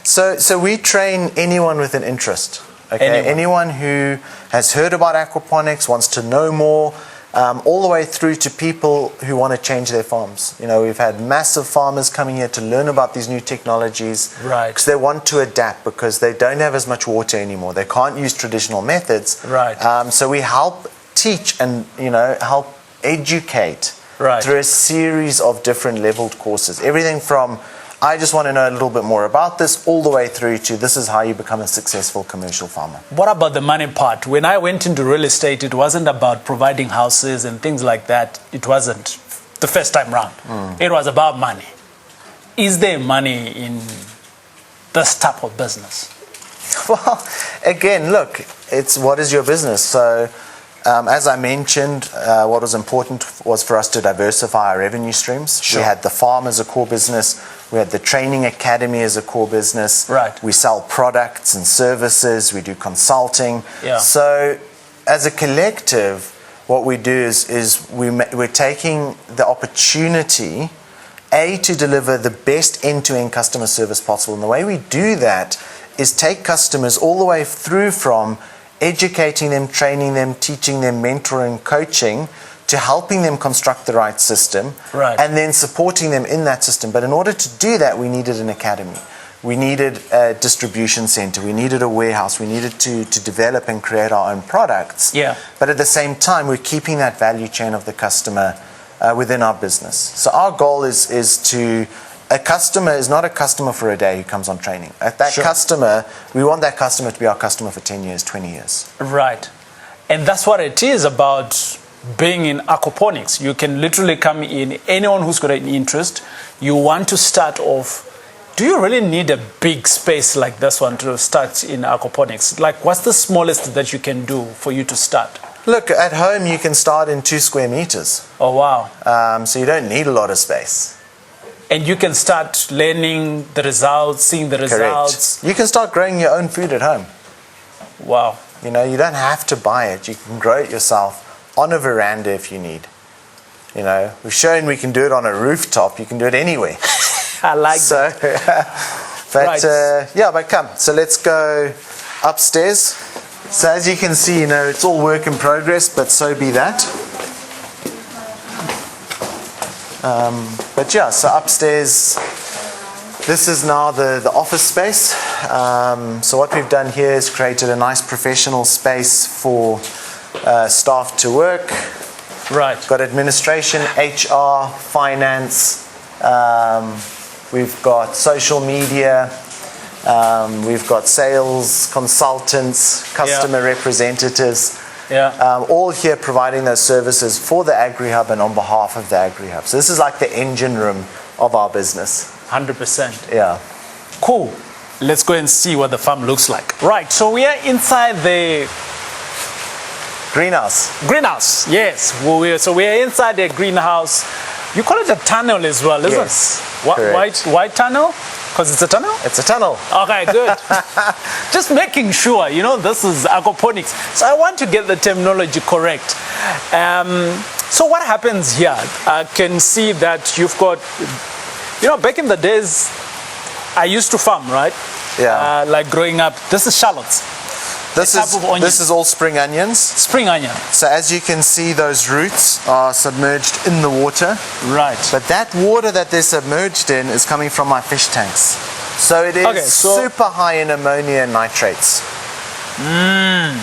So we train anyone with an interest. Okay, anyone who has heard about aquaponics, wants to know more, all the way through to people who want to change their farms. You know, we've had massive farmers coming here to learn about these new technologies, right? Because they want to adapt, because they don't have as much water anymore. They can't use traditional methods, right? So we help teach and, you know, help educate through a series of different leveled courses. Everything from I just want to know a little bit more about this, all the way through to this is how you become a successful commercial farmer. What about the money part? When I went into real estate, it wasn't about providing houses and things like that. It wasn't the first time round. It was about money. Is there money in this type of business? Well, again, look, it's what is your business? So as I mentioned, what was important was for us to diversify our revenue streams. Sure. We had the farm as a core business. We had the training academy as a core business. Right. We sell products and services. We do consulting. Yeah. So as a collective, what we do is we're taking the opportunity, to deliver the best end-to-end customer service possible. And the way we do that is take customers all the way through from educating them, training them, teaching them, mentoring, coaching, to helping them construct the right system, and then supporting them in that system. But in order to do that, we needed an academy. We needed a distribution center. We needed a warehouse. We needed to develop and create our own products. Yeah. But at the same time, we're keeping that value chain of the customer within our business. So our goal is to... A customer is not a customer for a day who comes on training. That customer, we want that customer to be our customer for 10 years, 20 years. Right. And that's what it is about being in aquaponics. You can literally come in, anyone who's got an interest, you want to start off. Do you really need a big space like this one to start in aquaponics? Like, what's the smallest that you can do for you to start? Look, at home you can start in 2 square meters. Oh, wow. So you don't need a lot of space. And you can start learning the results, seeing the results. Correct. You can start growing your own food at home. Wow. You know, you don't have to buy it. You can grow it yourself on a veranda if you need. You know, we've shown we can do it on a rooftop. You can do it anywhere. I like that. But yeah, but come. So let's go upstairs. So as you can see, you know, it's all work in progress, but so be that. But yeah, so upstairs, this is now the office space. So what we've done here is created a nice professional space for staff to work. Right. Got administration, HR, finance. We've got social media. We've got sales consultants, customer representatives. Yeah. All here providing those services for the Agri Hub and on behalf of the Agri Hub. So this is like the engine room of our business. 100%. Yeah. Cool. Let's go and see what the farm looks like. Right. So we are inside the greenhouse. Greenhouse. Yes. So we are inside the greenhouse. You call it a tunnel as well, isn't it? White tunnel? Because it's a tunnel? It's a tunnel. Okay, good. Just making sure, you know, this is aquaponics. So I want to get the terminology correct. So what happens here? I can see that you've got, you know, back in the days, I used to farm, right? Yeah. Like growing up. This is shallots. This is all spring onions. Spring onion. So as you can see, those roots are submerged in the water. Right. But that water that they're submerged in is coming from my fish tanks. So it is super high in ammonia and nitrates. Right.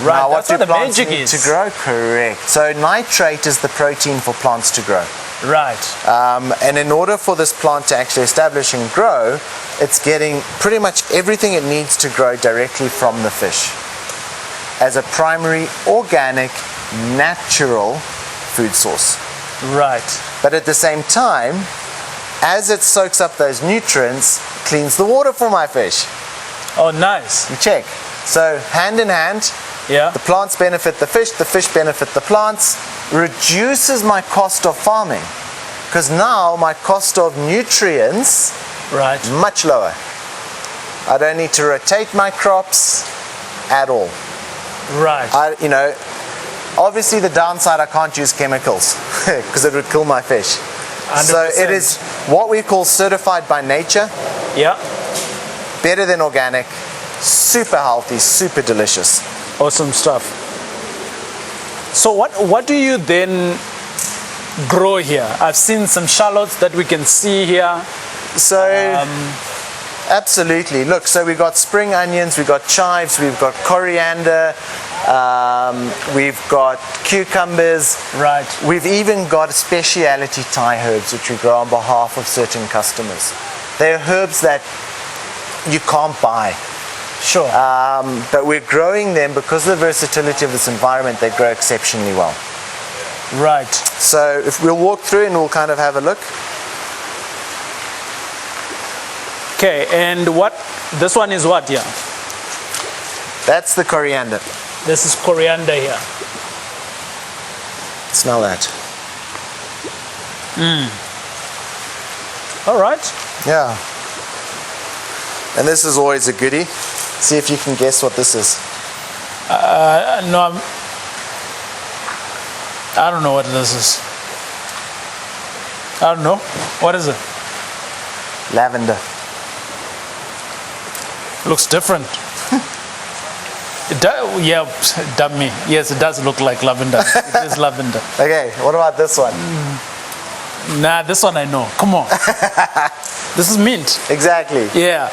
Now, That's what the magic need is. to grow? Correct. So nitrate is the protein for plants to grow. Right. And in order for this plant to actually establish and grow, it's getting pretty much everything it needs to grow directly from the fish as a primary, organic, natural food source. Right. But at the same time, as it soaks up those nutrients, cleans the water for my fish. Oh, nice. You check. So hand in hand, the plants benefit the fish benefit the plants, reduces my cost of farming. Because now my cost of nutrients, much lower. I don't need to rotate my crops at all. Right. Obviously the downside, I can't use chemicals because it would kill my fish. 100%. So it is what we call certified by nature. Yeah. Better than organic, super healthy, super delicious. Awesome stuff. So what do you then grow here? I've seen some shallots that we can see here. So absolutely. Look, so we've got spring onions, we've got chives, we've got coriander, we've got cucumbers. Right. We've even got specialty Thai herbs which we grow on behalf of certain customers. They're herbs that you can't buy. Sure. But we're growing them because of the versatility of this environment. They grow exceptionally well. Right. So if we'll walk through and we'll kind of have a look. Okay, and this one is what here? That's the coriander. This is coriander here. Smell that. All right. Yeah. And this is always a goodie. See if you can guess what this is. No, I don't know what this is. I don't know. What is it? Lavender. Looks different. Yeah, dummy. Yes, it does look like lavender. It is lavender. Okay, what about this one? Nah, this one I know. Come on. This is mint. Exactly. Yeah.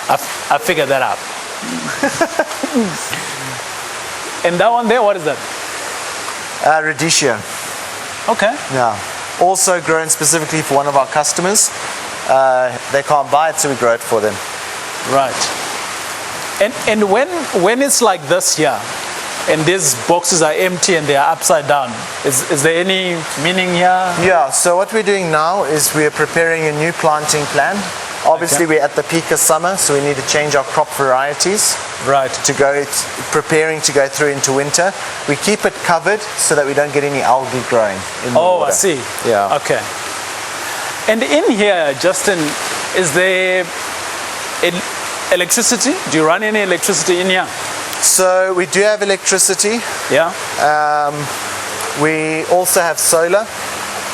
I figured that out. And that one there, what is that? Radicchio. Okay. Yeah. Also grown specifically for one of our customers. They can't buy it, so we grow it for them. Right. And when it's like this here, and these boxes are empty and they are upside down, is there any meaning here? Yeah, so what we're doing now is we're preparing a new planting plan. Obviously, we're at the peak of summer, so we need to change our crop varieties. Right. Preparing to go through into winter. We keep it covered so that we don't get any algae growing in the water. I see. Yeah. Okay. And in here, Justin, is there electricity? Do you run any electricity in here? So we do have electricity. Yeah. We also have solar.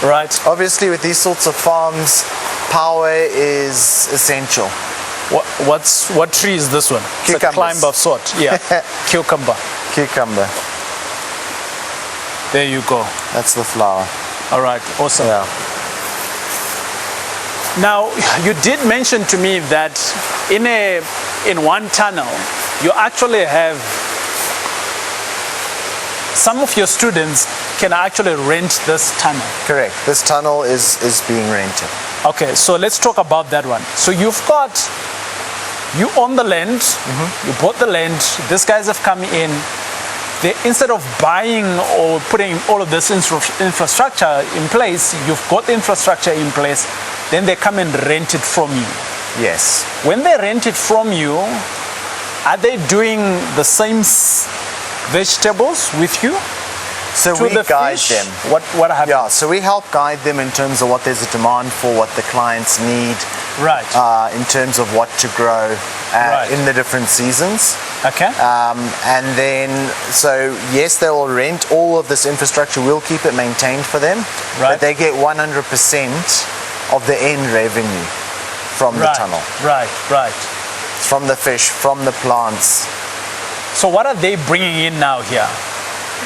Right. Obviously, with these sorts of farms, power is essential. What tree is this one? It's a climber of sort. Yeah. Cucumber. Cucumber. There you go. That's the flower. All right. Awesome. Yeah. Now, you did mention to me that in one tunnel, you actually have some of your students can actually rent this tunnel. Correct. This tunnel is being rented. Okay, so let's talk about that one. So you own the land, you bought the land, these guys have come in. Instead of buying or putting all of this infrastructure in place, you've got the infrastructure in place, then they come and rent it from you. Yes. When they rent it from you, are they doing the same vegetables with you? So to we the guide fish? them. What happens? Yeah, so we help guide them in terms of what there's a demand for, what the clients need, Right. in terms of what to grow Right. in the different seasons. Okay. And then, so yes, they will rent all of this infrastructure. We'll keep it maintained for them, Right. but they get 100% of the end revenue from the tunnel, Right. from the fish, from the plants. So what are they bringing in now here?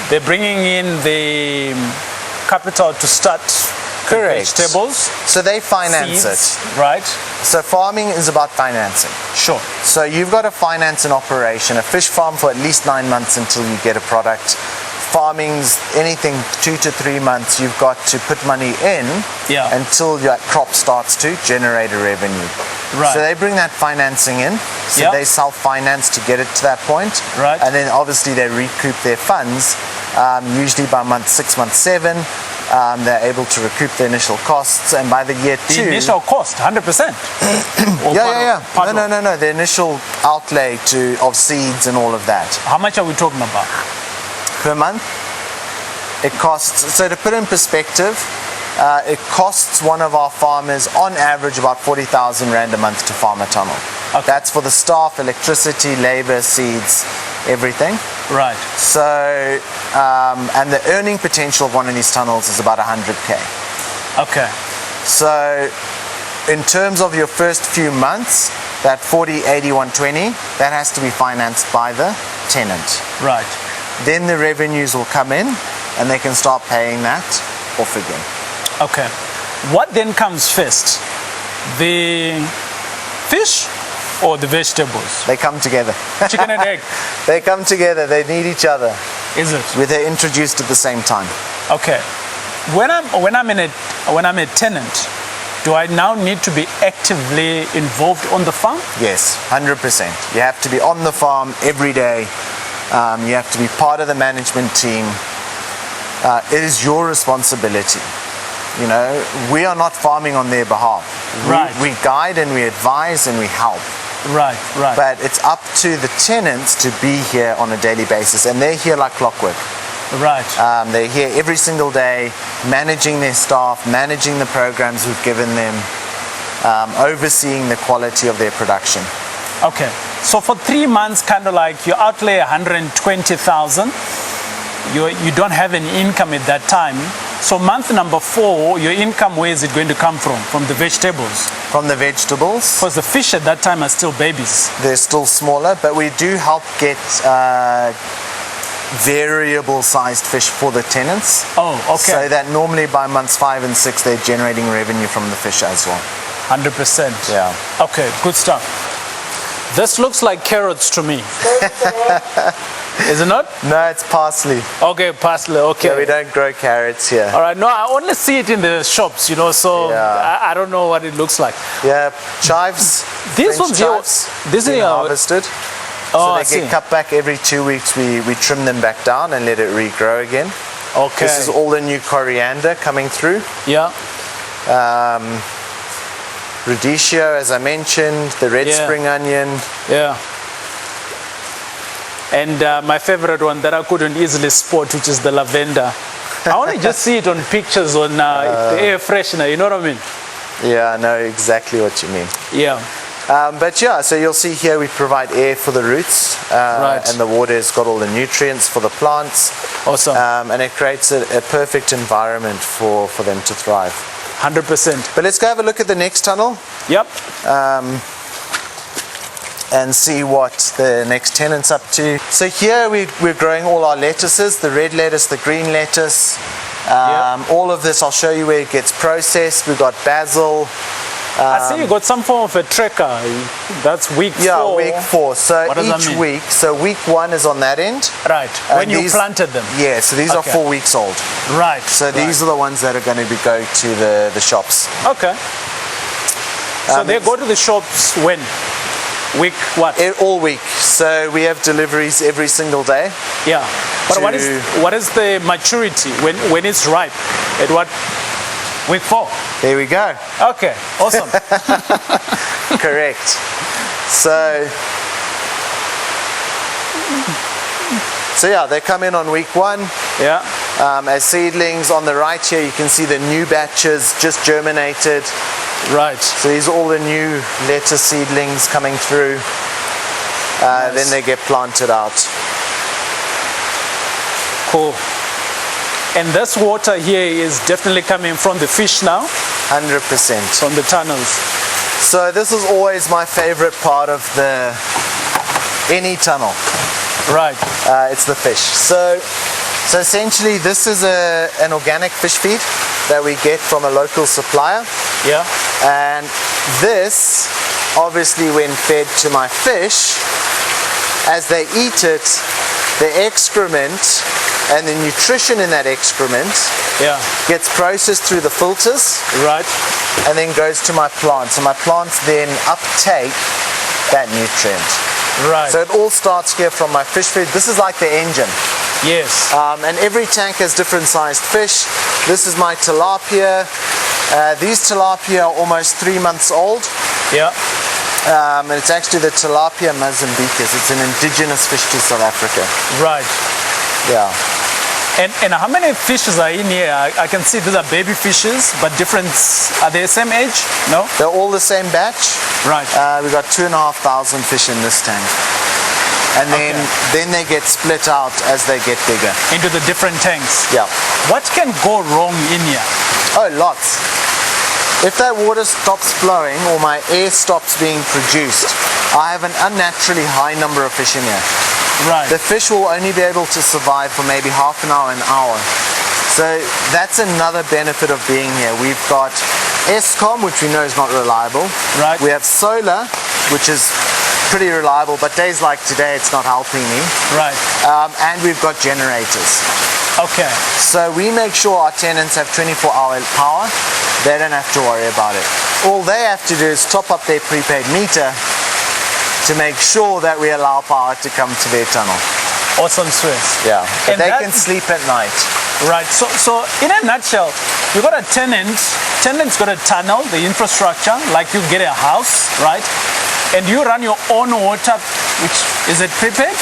They're bringing in the capital to start the Correct. vegetables. So they finance seeds, it. right? So farming is about financing. Sure. So you've got to finance an operation, a fish farm for at least 9 months until you get a product. Farming's anything 2 to 3 months. You've got to put money in until your crop starts to generate a revenue. Right. So they bring that financing in. So they self-finance to get it to that point. Right. And then obviously they recoup their funds, usually by month 6, month 7. They're able to recoup the initial costs, and by the year 2... The initial cost, 100%? No. The initial outlay of seeds and all of that. How much are we talking about? Per month? It costs... So to put in perspective, it costs one of our farmers, on average, about 40,000 Rand a month to farm a tunnel. Okay. That's for the staff, electricity, labor, seeds, everything. Right. So, and the earning potential of one of these tunnels is about 100K. Okay. So, in terms of your first few months, that 40, 80, 120, that has to be financed by the tenant. Right. Then the revenues will come in and they can start paying that off again. Okay. What then comes first? The fish or the vegetables? They come together. Chicken and egg. They come together, they need each other. Is it? They're introduced at the same time. Okay. When I'm a tenant, do I now need to be actively involved on the farm? Yes, 100%. You have to be on the farm every day. You have to be part of the management team. It is your responsibility. You know, we are not farming on their behalf. Right. We guide and we advise and we help. Right, right. But it's up to the tenants to be here on a daily basis, and they're here like clockwork. Right. They're here every single day, managing their staff, managing the programs we've given them, overseeing the quality of their production. Okay. So for 3 months, kind of like you outlay 120,000. You don't have any income at that time. So month number 4, your income, where is it going to come from? From the vegetables? From the vegetables. Because the fish at that time are still babies. They're still smaller, but we do help get variable sized fish for the tenants. Oh, okay. So that normally by months 5 and 6, they're generating revenue from the fish as well. 100%. Yeah. Okay, good stuff. This looks like carrots to me. Is it not? No, it's parsley. Okay, parsley, okay. Yeah, we don't grow carrots here. All right, no, I only see it in the shops, you know, so Yeah. I don't know what it looks like. Yeah, chives. These French ones here, chives, this is been harvested. Oh, So I they see. get cut back every 2 weeks. We trim them back down and let it regrow again. Okay. This is all the new coriander coming through. Yeah. Radicchio, as I mentioned, the red Yeah. spring onion. Yeah. And my favorite one that I couldn't easily spot, which is the lavender. I want to just see it on pictures on the air freshener, you know what I mean? Yeah, I know exactly what you mean. Yeah. But yeah, so you'll see here we provide air for the roots, Right. and the water has got all the nutrients for the plants, Awesome. and it creates a perfect environment for them to thrive. 100%. But let's go have a look at the next tunnel Yep. and see what the next tenant's up to. So here we're growing all our lettuces, the red lettuce, the green lettuce. All of this, I'll show you where it gets processed. We've got basil. I see you got some form of a tracker. That's week 4. Yeah, week 4. So What does that each mean? week, so week 1 is on that end. Right. And When you these- planted them. Yeah, so these are Okay. 4 weeks old. Right. So these are the ones that are going to go to the shops. Okay. So they go to the shops when? Week what? All week. So we have deliveries every single day. Yeah. But what to- is the maturity when it's ripe? At what? Week 4. There we go. Okay. Awesome. Correct. So yeah, they come in on week 1 Yeah. as seedlings. On the right here, you can see the new batches just germinated. Right. So these are all the new lettuce seedlings coming through. Then they get planted out. Cool. And this water here is definitely coming from the fish now, 100%. from the tunnels. So this is always my favorite part of any tunnel. Right. It's the fish. So essentially this is an organic fish feed that we get from a local supplier. Yeah. And this, obviously when fed to my fish, as they eat it, the excrement and the nutrition in that excrement Yeah. gets processed through the filters Right. and then goes to my plants. And my plants then uptake that nutrient. Right. So it all starts here from my fish feed. This is like the engine. Yes. And every tank has different sized fish. This is my tilapia. These tilapia are almost 3 months old. Yeah. And it's actually the tilapia mozambicus. It's an indigenous fish to South Africa. Right. Yeah. And how many fishes are in here? I can see these are baby fishes, but different. Are they the same age? No? They're all the same batch. Right. We've got 2,500 fish in this tank. And then they get split out as they get bigger. Into the different tanks. Yeah. What can go wrong in here? Oh, lots. If that water stops flowing or my air stops being produced, I have an unnaturally high number of fish in here. Right. The fish will only be able to survive for maybe half an hour. So that's another benefit of being here. We've got Eskom, which we know is not reliable. Right. We have solar, which is pretty reliable, but days like today, it's not helping me. Right. And we've got generators. Okay. So we make sure our tenants have 24-hour power. They don't have to worry about it. All they have to do is top up their prepaid meter to make sure that we allow power to come to their tunnel. Awesome, Swiss. Yeah, but And they that- can sleep at night. Right. So in a nutshell, you got a tenant. Tenant's got a tunnel, the infrastructure, like you get a house, right? And you run your own water, which is it prepaid?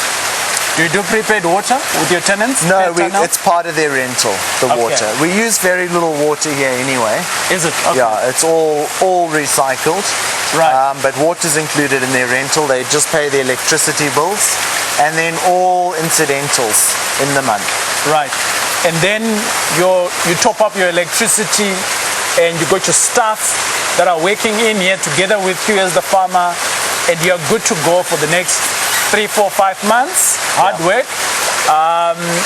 Do you do prepaid water with your tenants? No, per tunnel? it's part of their rental, the Okay. water. We use very little water here anyway. Is it? Okay. Yeah, it's all recycled. Right. But water's included in their rental. They just pay the electricity bills and then all incidentals in the month. Right. And then you top up your electricity and you got your staff that are working in here together with you as the farmer, and you're good to go for the next 3, 4, 5 months. Hard work.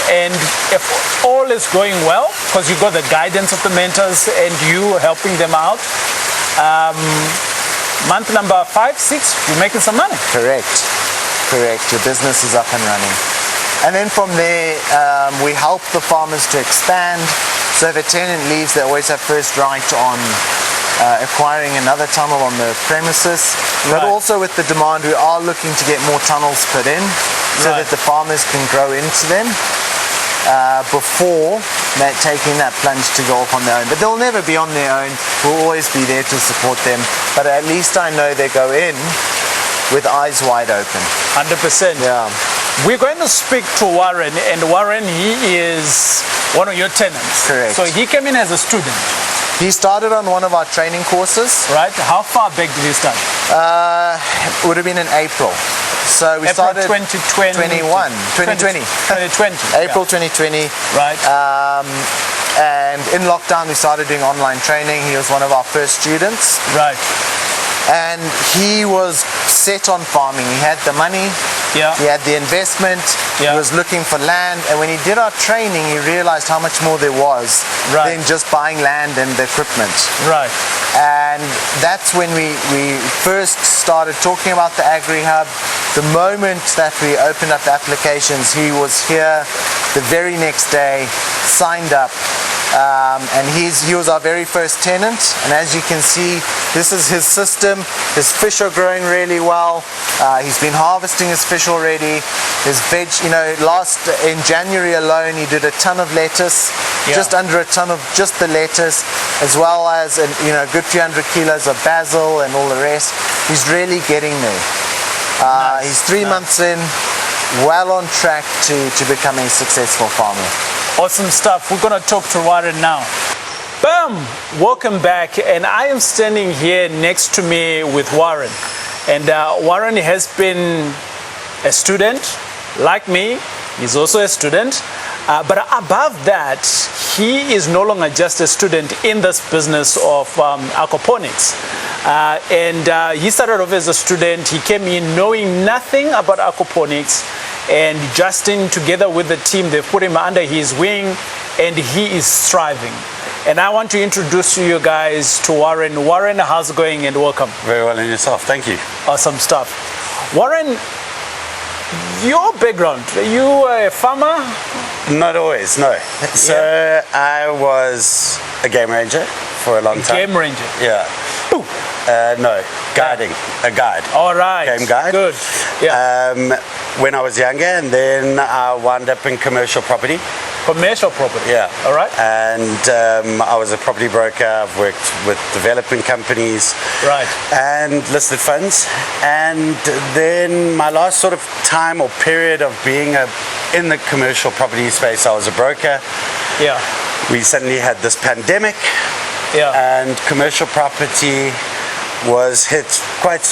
And if all is going well, because you got the guidance of the mentors and you helping them out, month number 5, 6, you're making some money. Correct. Your business is up and running. And then from there, we help the farmers to expand. So if a tenant leaves, they always have first right on acquiring another tunnel on the premises. But Right. also with the demand, we are looking to get more tunnels put in so Right. that the farmers can grow into them before taking that plunge to go off on their own. But they'll never be on their own. We'll always be there to support them. But at least I know they go in with eyes wide open. 100%. Yeah. We're going to speak to Warren, and Warren, he is one of your tenants. Correct. So he came in as a student, He started on one of our training courses. right? How far back did he start? It would have been in April. So we April started 2020. 2020. 2020. April 2020. Right. And in lockdown, we started doing online training. He was one of our first students. Right. And he was set on farming. He had the money. Yeah. He had the investment. Yeah. He was looking for land. And when he did our training, he realized how much more there was Right. than just buying land and the equipment. Right. And that's when we first started talking about the Agri Hub. The moment that we opened up the applications, he was here the very next day, signed up. And he was our very first tenant. And as you can see, this is his system. His fish are growing really well. He's been harvesting his fish already. His veg, in January alone, he did a ton of lettuce, Yeah. just under a ton of just the lettuce, as well as a good few hundred kilos of basil and all the rest. He's really getting there. Nice, He's 3 nice. months in, well on track to becoming a successful farmer. Awesome stuff. We're going to talk to Warren now. Boom! Welcome back. And I am standing here next to me with Warren. And Warren has been a student, like me. He's also a student. But above that, he is no longer just a student in this business of aquaponics. He started off as a student. He came in knowing nothing about aquaponics. And Justin, together with the team, they've put him under his wing, and he is thriving. And I want to introduce you guys to Warren. Warren, how's it going, and welcome. Very well, and yourself. Thank you. Awesome stuff. Warren, your background, you a farmer? Not always, no. So I was a game ranger for a long time. Game ranger. Yeah. No, guiding. A guide. All right. Game guide. Good. Yeah. When I was younger, and then I wound up in commercial property. Commercial property. Yeah. All right. And I was a property broker. I've worked with development companies. Right. And listed funds. And then my last sort of time or period of being in the commercial property space, I was a broker. Yeah. We suddenly had this pandemic. Yeah. And commercial property was hit quite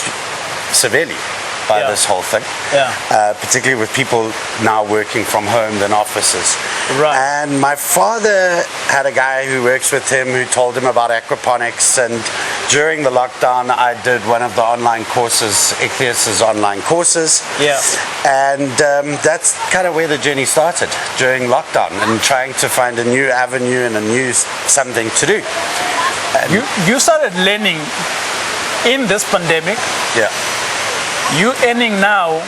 severely by this whole thing. Yeah. Particularly with people now working from home than offices. Right. And my father had a guy who works with him who told him about aquaponics, and during the lockdown I did one of the online courses, Ichthys online courses. Yeah. And that's kind of where the journey started during lockdown, and trying to find a new avenue and a new something to do. And You started learning in this pandemic. yeah. You earning now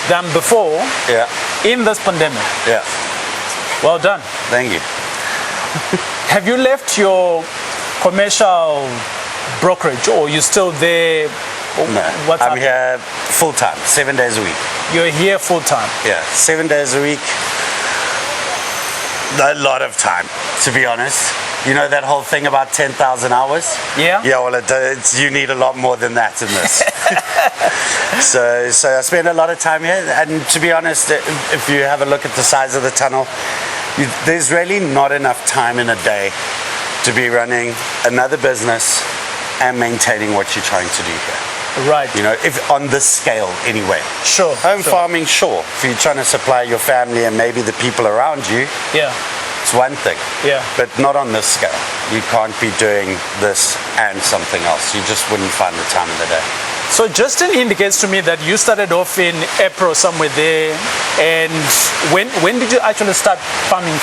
than before Yeah. in this pandemic. Yeah. Well done. Thank you. Have you left your commercial brokerage, or you still there? No, What's I'm happening? here full time, 7 days a week. You're here full time. Yeah, 7 days a week. A lot of time, to be honest. You know that whole thing about 10,000 hours? Yeah. Yeah, well, you need a lot more than that in this. so I spend a lot of time here, and to be honest, if you have a look at the size of the tunnel, there's really not enough time in a day to be running another business and maintaining what you're trying to do here. Right. You know, if on this scale anyway. Sure. Home sure. farming, sure. If you're trying to supply your family and maybe the people around you, Yeah. it's one thing. Yeah. But not on this scale. You can't be doing this and something else. You just wouldn't find the time in the day. So Justin indicates to me that you started off in April somewhere there, and when did you actually start farming?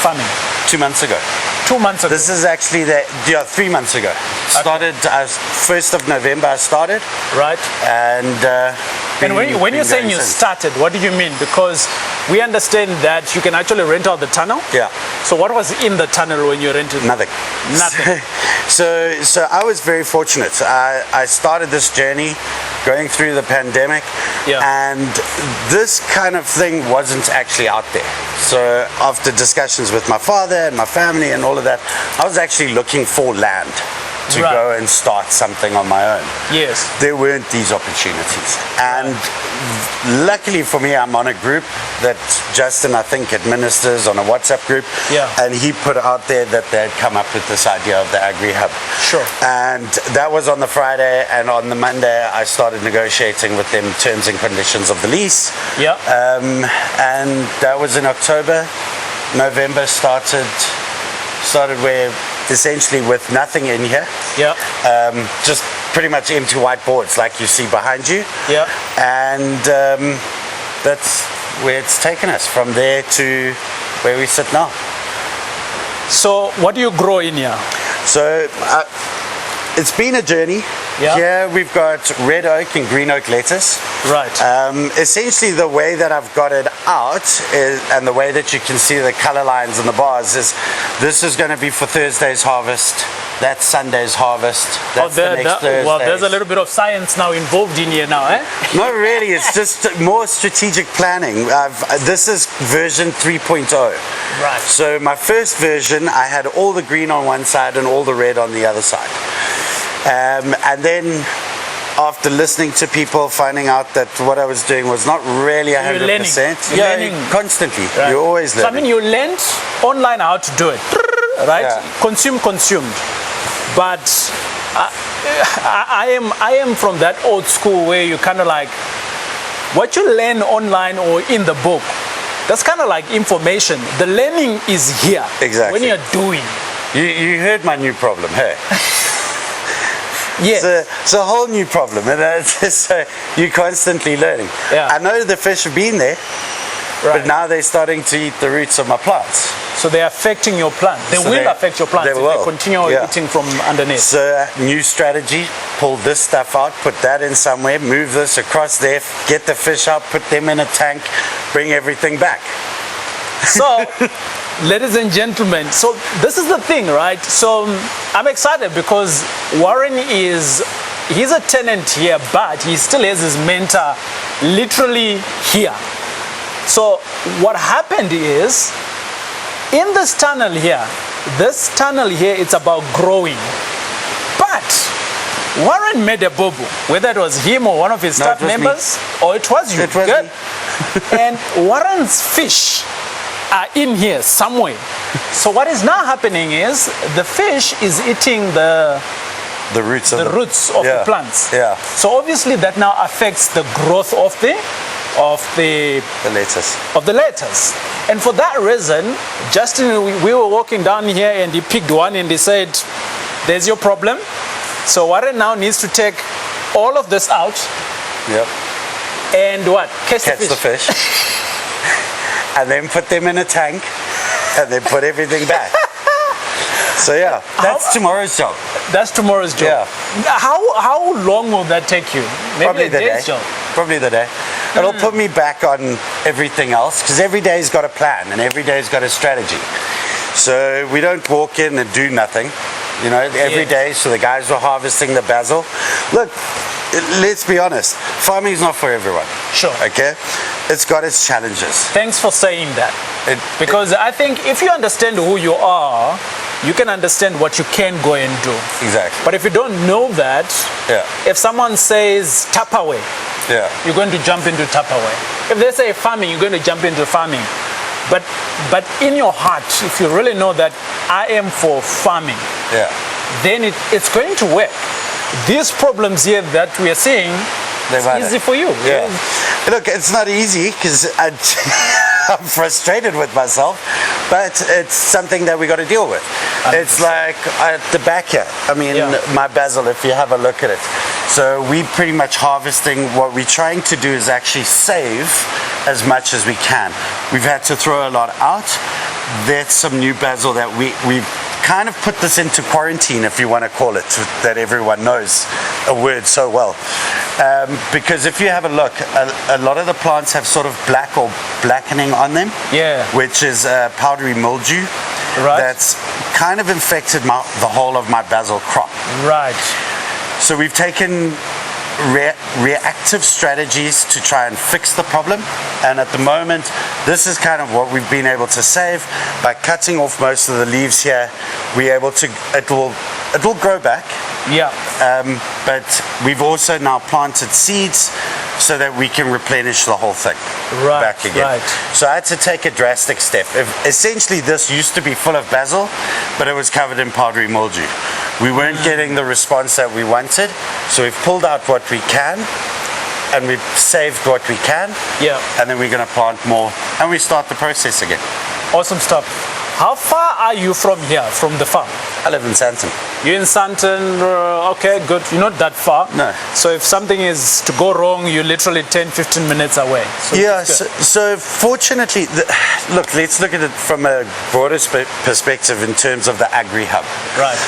2 months ago. 2 months ago. This is actually 3 months ago. Started 1st of November. I started, Right. and When you're saying you since. started, what do you mean? Because we understand that you can actually rent out the tunnel. Yeah. So what was in the tunnel when you rented? Nothing. Nothing. So I was very fortunate. I started this journey going through the pandemic, Yeah. and this kind of thing wasn't actually out there. So after discussions with my father and my family and all of that, I was actually looking for land to Right. go and start something on my own. Yes. There weren't these opportunities. And luckily for me, I'm on a group that Justin, I think, administers on a WhatsApp group. Yeah. And he put out there that they'd come up with this idea of the Agri Hub. Sure. And that was on the Friday, and on the Monday, I started negotiating with them terms and conditions of the lease. Yeah. And that was in October. November started where essentially with nothing in here. Yeah. Just pretty much empty whiteboards like you see behind you. Yeah. And that's where it's taken us, from there to where we sit now. So what do you grow in here? So it's been a journey. Yeah. Here we've got red oak and green oak lettuce. Right. Essentially the way that I've got it out is, and the way that you can see the color lines and the bars, is this is going to be for Thursday's harvest. That's Sunday's harvest. That's the next Thursday. Well, there's a little bit of science now involved in here now, eh? Not really, it's just more strategic planning. This is version 3.0. Right. So my first version, I had all the green on one side and all the red on the other side. And then after listening to people, finding out that what I was doing was not really 100%. You're learning. Constantly. Right. You're always So I learning. mean, you learned online how to do it, right? Yeah. Consumed. But I am from that old school where you kind of like, what you learn online or in the book, that's kind of like information. The learning is here. Exactly. When you're doing. You heard my new problem, hey? Yes. It's a whole new problem, and so you're constantly learning. Yeah. I know the fish have been there, Right. but now they're starting to eat the roots of my plants. So they're affecting your plant. They So will they- affect your plants they if will. they continue Yeah. eating from underneath. So new strategy, pull this stuff out, put that in somewhere, move this across there, get the fish out, put them in a tank, bring everything back. So, ladies and gentlemen, so this is the thing, right? So I'm excited because Warren he's a tenant here, but he still has his mentor literally here. So what happened is in this tunnel here, it's about growing. But Warren made a boo-boo, whether it was him or one of his staff was me. members, or it was you. It was Good. me. And Warren's fish are in here somewhere. So what is now happening is the fish is eating the roots of the plants. Yeah. So obviously that now affects the growth of the lettuce. And for that reason, Justin, we were walking down here and he picked one and he said, "There's your problem." So Warren now needs to take all of this out. Yep. And what? Catch the fish. And then put them in a tank and then put everything back. So yeah, that's tomorrow's job. That's tomorrow's job. Yeah. How long will that take you? Maybe Probably a the day's day. job. Probably the day. It'll put me back on everything else because every day's got a plan and every day's got a strategy. So we don't walk in and do nothing. You know, every day. So the guys were harvesting the basil. Look, let's be honest. Farming is not for everyone. Sure. Okay? It's got its challenges. Thanks for saying that. Because I think if you understand who you are, you can understand what you can go and do. Exactly. But if you don't know that, if someone says Tupperware, you're going to jump into Tupperware. If they say farming, you're going to jump into farming. But in your heart, if you really know that I am for farming, then it's going to work. These problems here that we are seeing, it's easy for you. Yeah. Look, it's not easy because I'm frustrated with myself, but it's something that we got to deal with. 100%. It's like at the back here. I mean, my basil, if you have a look at it. So we pretty much harvesting. What we're trying to do is actually save as much as we can. We've had to throw a lot out. That's some new basil that we've kind of put this into quarantine, if you want to call it, that everyone knows a word so well. Because if you have a look, a lot of the plants have sort of black or blackening on them, which is powdery mildew. Right. That's kind of infected the whole of my basil crop. Right. So we've taken reactive strategies to try and fix the problem, and at the moment this is kind of what we've been able to save by cutting off most of the leaves here. We're able to it will grow back, but we've also now planted seeds so that we can replenish the whole thing back again. So I had to take a drastic step. Essentially this used to be full of basil, but it was covered in powdery mildew. We weren't getting the response that we wanted, so we've pulled out what we can and we've saved what we can, and then we're going to plant more and we start the process again. Awesome stuff. How far are you from here, from the farm? I live in Sandton. You're in Sandton, okay, good. You're not that far. No. So if something is to go wrong, you're literally 10-15 minutes away. So so fortunately, look, let's look at it from a broader perspective in terms of the Agri Hub. Right.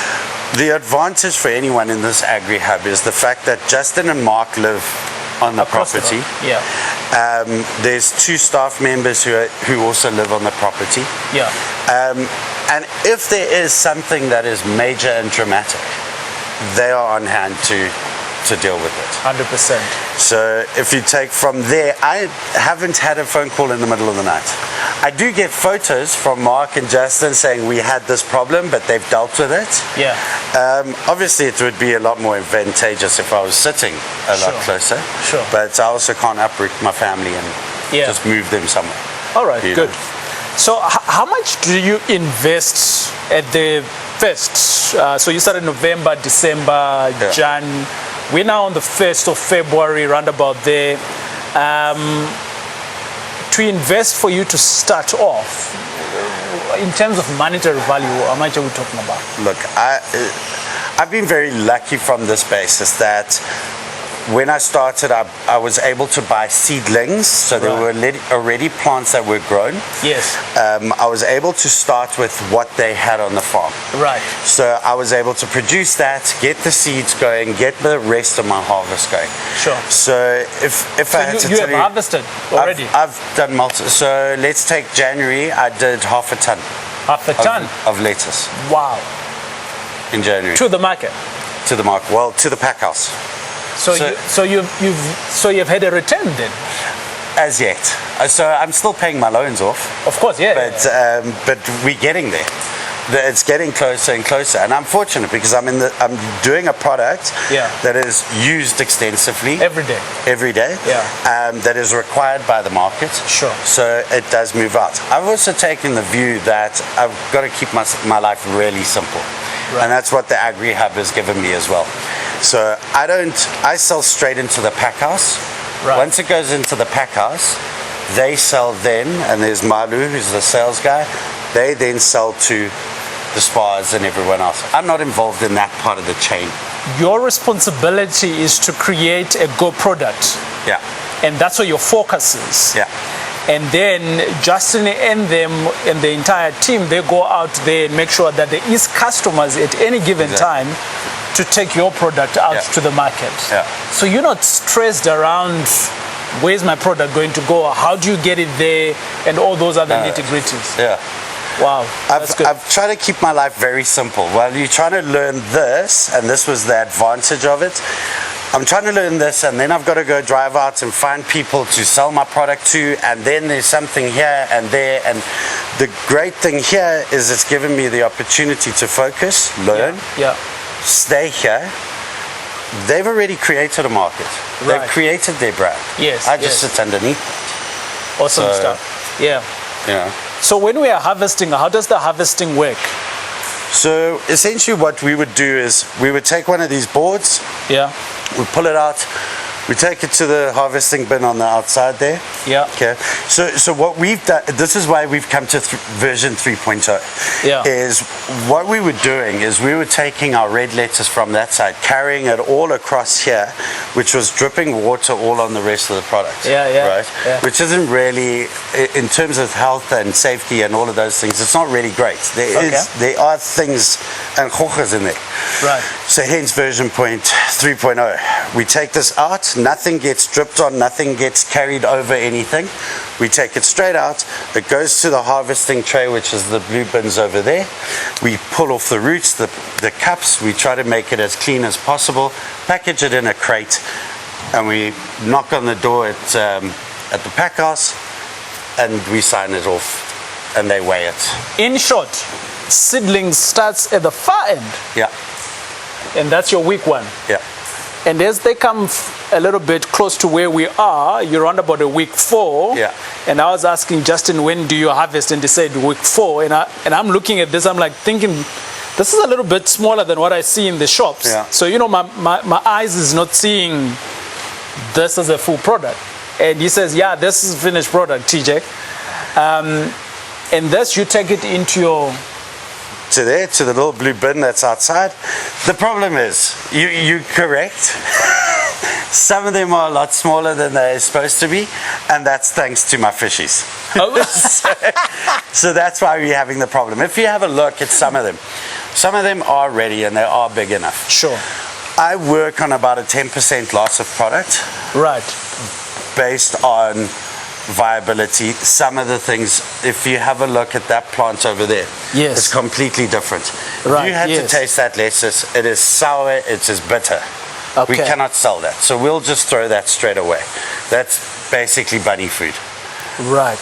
The advantage for anyone in this Agri Hub is the fact that Justin and Mark live on the property. There's 2 staff members who also live on the property. And if there is something that is major and dramatic, they are on hand to deal with it. 100%. So if you take from there, I haven't had a phone call in the middle of the night. I do get photos from Mark and Justin saying we had this problem, but they've dealt with it. Obviously it would be a lot more advantageous if I was sitting a lot closer. But I also can't uproot my family and just move them somewhere. All right, good. So how much do you invest at the first? So you started November, December, Jan. We're now on the 1st of February, round about there. To invest for you to start off, in terms of monetary value, how much are we talking about? Look, I've been very lucky from this basis that when I started, I was able to buy seedlings, so there were already plants that were grown. I was able to start with what they had on the farm. So I was able to produce that, get the seeds going, get the rest of my harvest going. So if I had to you have harvested already? I've done so let's take January, I did half a ton. Half a ton? Of lettuce. Wow. In January. To the market? To the market, well, to the pack house. So you've had a return then? As yet. So I'm still paying my loans off. Of course, yeah. But we're getting there. It's getting closer and closer, and I'm fortunate because I'm doing a product that is used extensively every day. That is required by the market. Sure. So it does move out. I've also taken the view that I've got to keep my life really simple, and that's what the Agri Hub has given me as well. So I sell straight into the pack house. Right. Once it goes into the pack house, they sell then, and there's Malu, who's the sales guy. They then sell to the spas and everyone else. I'm not involved in that part of the chain. Your responsibility is to create a good product. Yeah. And that's where your focus is. Yeah. And then Justin and them and the entire team, they go out there and make sure that there is customers at any given time to take your product out to the market. Yeah. So you're not stressed around where's my product going to go, how do you get it there, and all those other nitty-gritties. Yeah. Wow, that's good. I've tried to keep my life very simple. While you're trying to learn this, and this was the advantage of it, I'm trying to learn this, and then I've got to go drive out and find people to sell my product to, and then there's something here and there. And the great thing here is it's given me the opportunity to focus, learn, stay here. They've already created a market. They've created their brand. Yes. I just sit underneath. Awesome stuff. Yeah. Yeah. So when we are harvesting, how does the harvesting work? So essentially what we would do is we would take one of these boards, we pull it out, we take it to the harvesting bin on the outside there. Yeah. Okay. So what we've done, this is why we've come to version 3.0. Yeah. Is what we were doing is we were taking our red lettuce from that side, carrying it all across here, which was dripping water all on the rest of the product. Right? Yeah. Which isn't really, in terms of health and safety and all of those things, it's not really great. There are things and hojas in there. Right. So hence version 3.0. We take this out, nothing gets dripped on, nothing gets carried over anything. We take it straight out, it goes to the harvesting tray, which is the blue bins over there. We pull off the roots, the cups, we try to make it as clean as possible, package it in a crate, and we knock on the door at the pack house, and we sign it off, and they weigh it. In short, seedling starts at the far end. Yeah. And that's your week one. Yeah. And as they come a little bit close to where we are, you're around about a week 4. Yeah. And I was asking Justin, when do you harvest? And they said week 4. And I'm looking at this, I'm like thinking, this is a little bit smaller than what I see in the shops. Yeah. So, you know, my eyes is not seeing this as a full product. And he says, yeah, this is finished product, TJ. And thus you take it into your... to the little blue bin that's outside. The problem is, you're correct. Some of them are a lot smaller than they're supposed to be, and that's thanks to my fishies. Oh. So that's why we're having the problem. If you have a look at some of them are ready and they are big enough. Sure. I work on about a 10% loss of product. Right. Based on viability. Some of the things, if you have a look at that plant over there, it's completely different. Right, if you had to taste that lettuce, it is sour, it is bitter. We cannot sell that, so we'll just throw that straight away. That's basically bunny food. Right.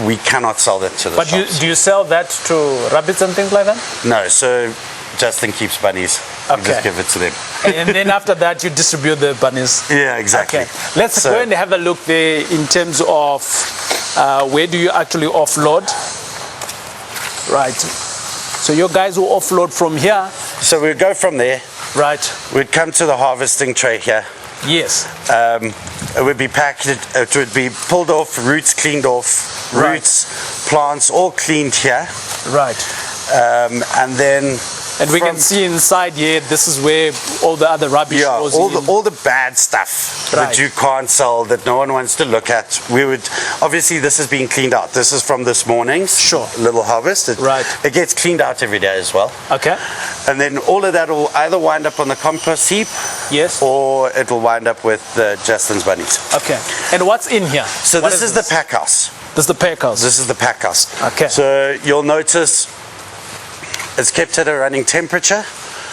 We cannot sell that to the shops. But do you sell that to rabbits and things like that? No, so Justin keeps bunnies. We just give it to them. And then after that, you distribute the bunnies. Yeah, exactly. Okay. Let's go and have a look there in terms of where do you actually offload. Right. So your guys will offload from here. So we'll go from there. Right. We'd come to the harvesting tray here. Yes. It would be packed, it would be pulled off, roots cleaned off, roots, plants all cleaned here. Right. And then... And we can see inside here, this is where all the other rubbish goes in. all the bad stuff that you can't sell, that no one wants to look at. Obviously this is being cleaned out. This is from this morning's little harvest. It gets cleaned out every day as well. Okay. And then all of that will either wind up on the compost heap, or it will wind up with Justin's bunnies. Okay. And what's in here? So this is the pack house. This is the pack house. This is the pack house. Okay. So you'll notice it's kept at a running temperature.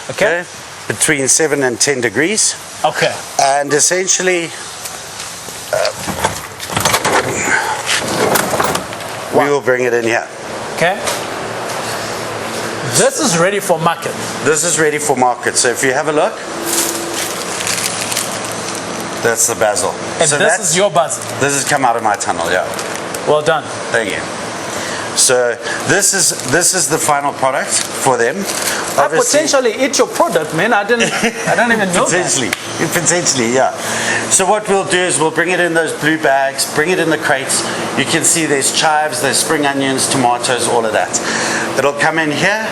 Okay. Between 7 and 10 degrees. Okay. And essentially, we will bring it in here. Okay. This is ready for market. This is ready for market. So if you have a look, that's the basil. And so this is your basil. This has come out of my tunnel, yeah. Well done. Thank you. So this is the final product for them. I potentially eat your product, man. I don't even know Potentially, yeah. So what we'll do is we'll bring it in those blue bags, bring it in the crates. You can see there's chives, there's spring onions, tomatoes, all of that. It'll come in here.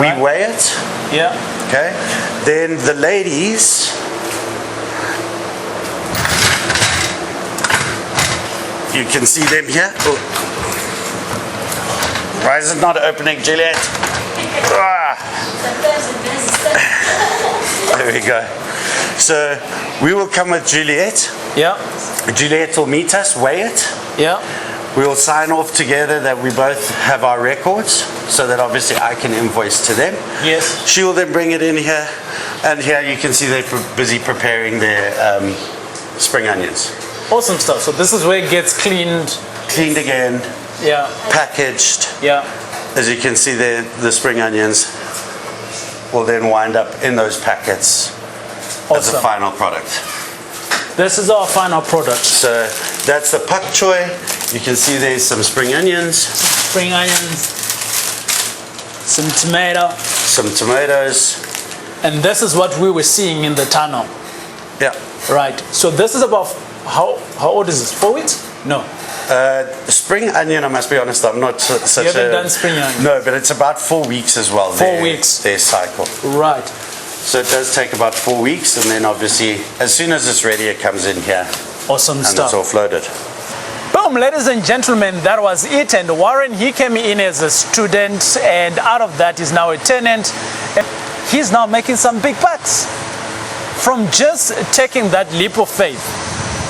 We weigh it. Yeah. Okay. Then the ladies, you can see them here. Oh. Why is it not opening, Juliet? There we go. So we will come with Juliet. Yeah. Juliet will meet us, weigh it. Yeah. We will sign off together that we both have our records, so that obviously I can invoice to them. Yes. She will then bring it in here, and here you can see they're busy preparing their spring onions. Awesome stuff. So this is where it gets cleaned. Cleaned again. Yeah. Packaged. Yeah. As you can see there, the spring onions will then wind up in those packets as a final product. This is our final product. So that's the pak choy. You can see there's some spring onions. Spring onions. Some tomato. Some tomatoes. And this is what we were seeing in the tunnel. Yeah. Right. So this is about, how old is this? 4 weeks? No. Spring onion, I must be honest, I'm not such You haven't done spring onion? No, but it's about 4 weeks as well. 4 weeks. Their cycle. Right. So it does take about 4 weeks, and then obviously, as soon as it's ready, it comes in here. Awesome and stuff. it's offloaded. Boom, ladies and gentlemen, that was it. And Warren, he came in as a student, and out of that, he's now a tenant. And he's now making some big bucks from just taking that leap of faith.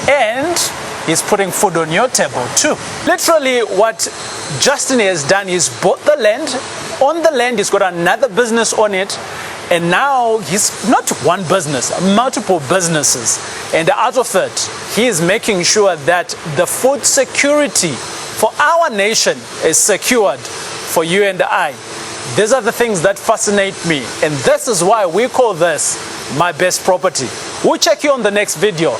And he's putting food on your table too. Literally, what Justin has done is bought the land. On the land, he's got another business on it. And now he's not one business, multiple businesses. And out of it, he is making sure that the food security for our nation is secured for you and I. These are the things that fascinate me. And this is why we call this my best property. We'll check you on the next video.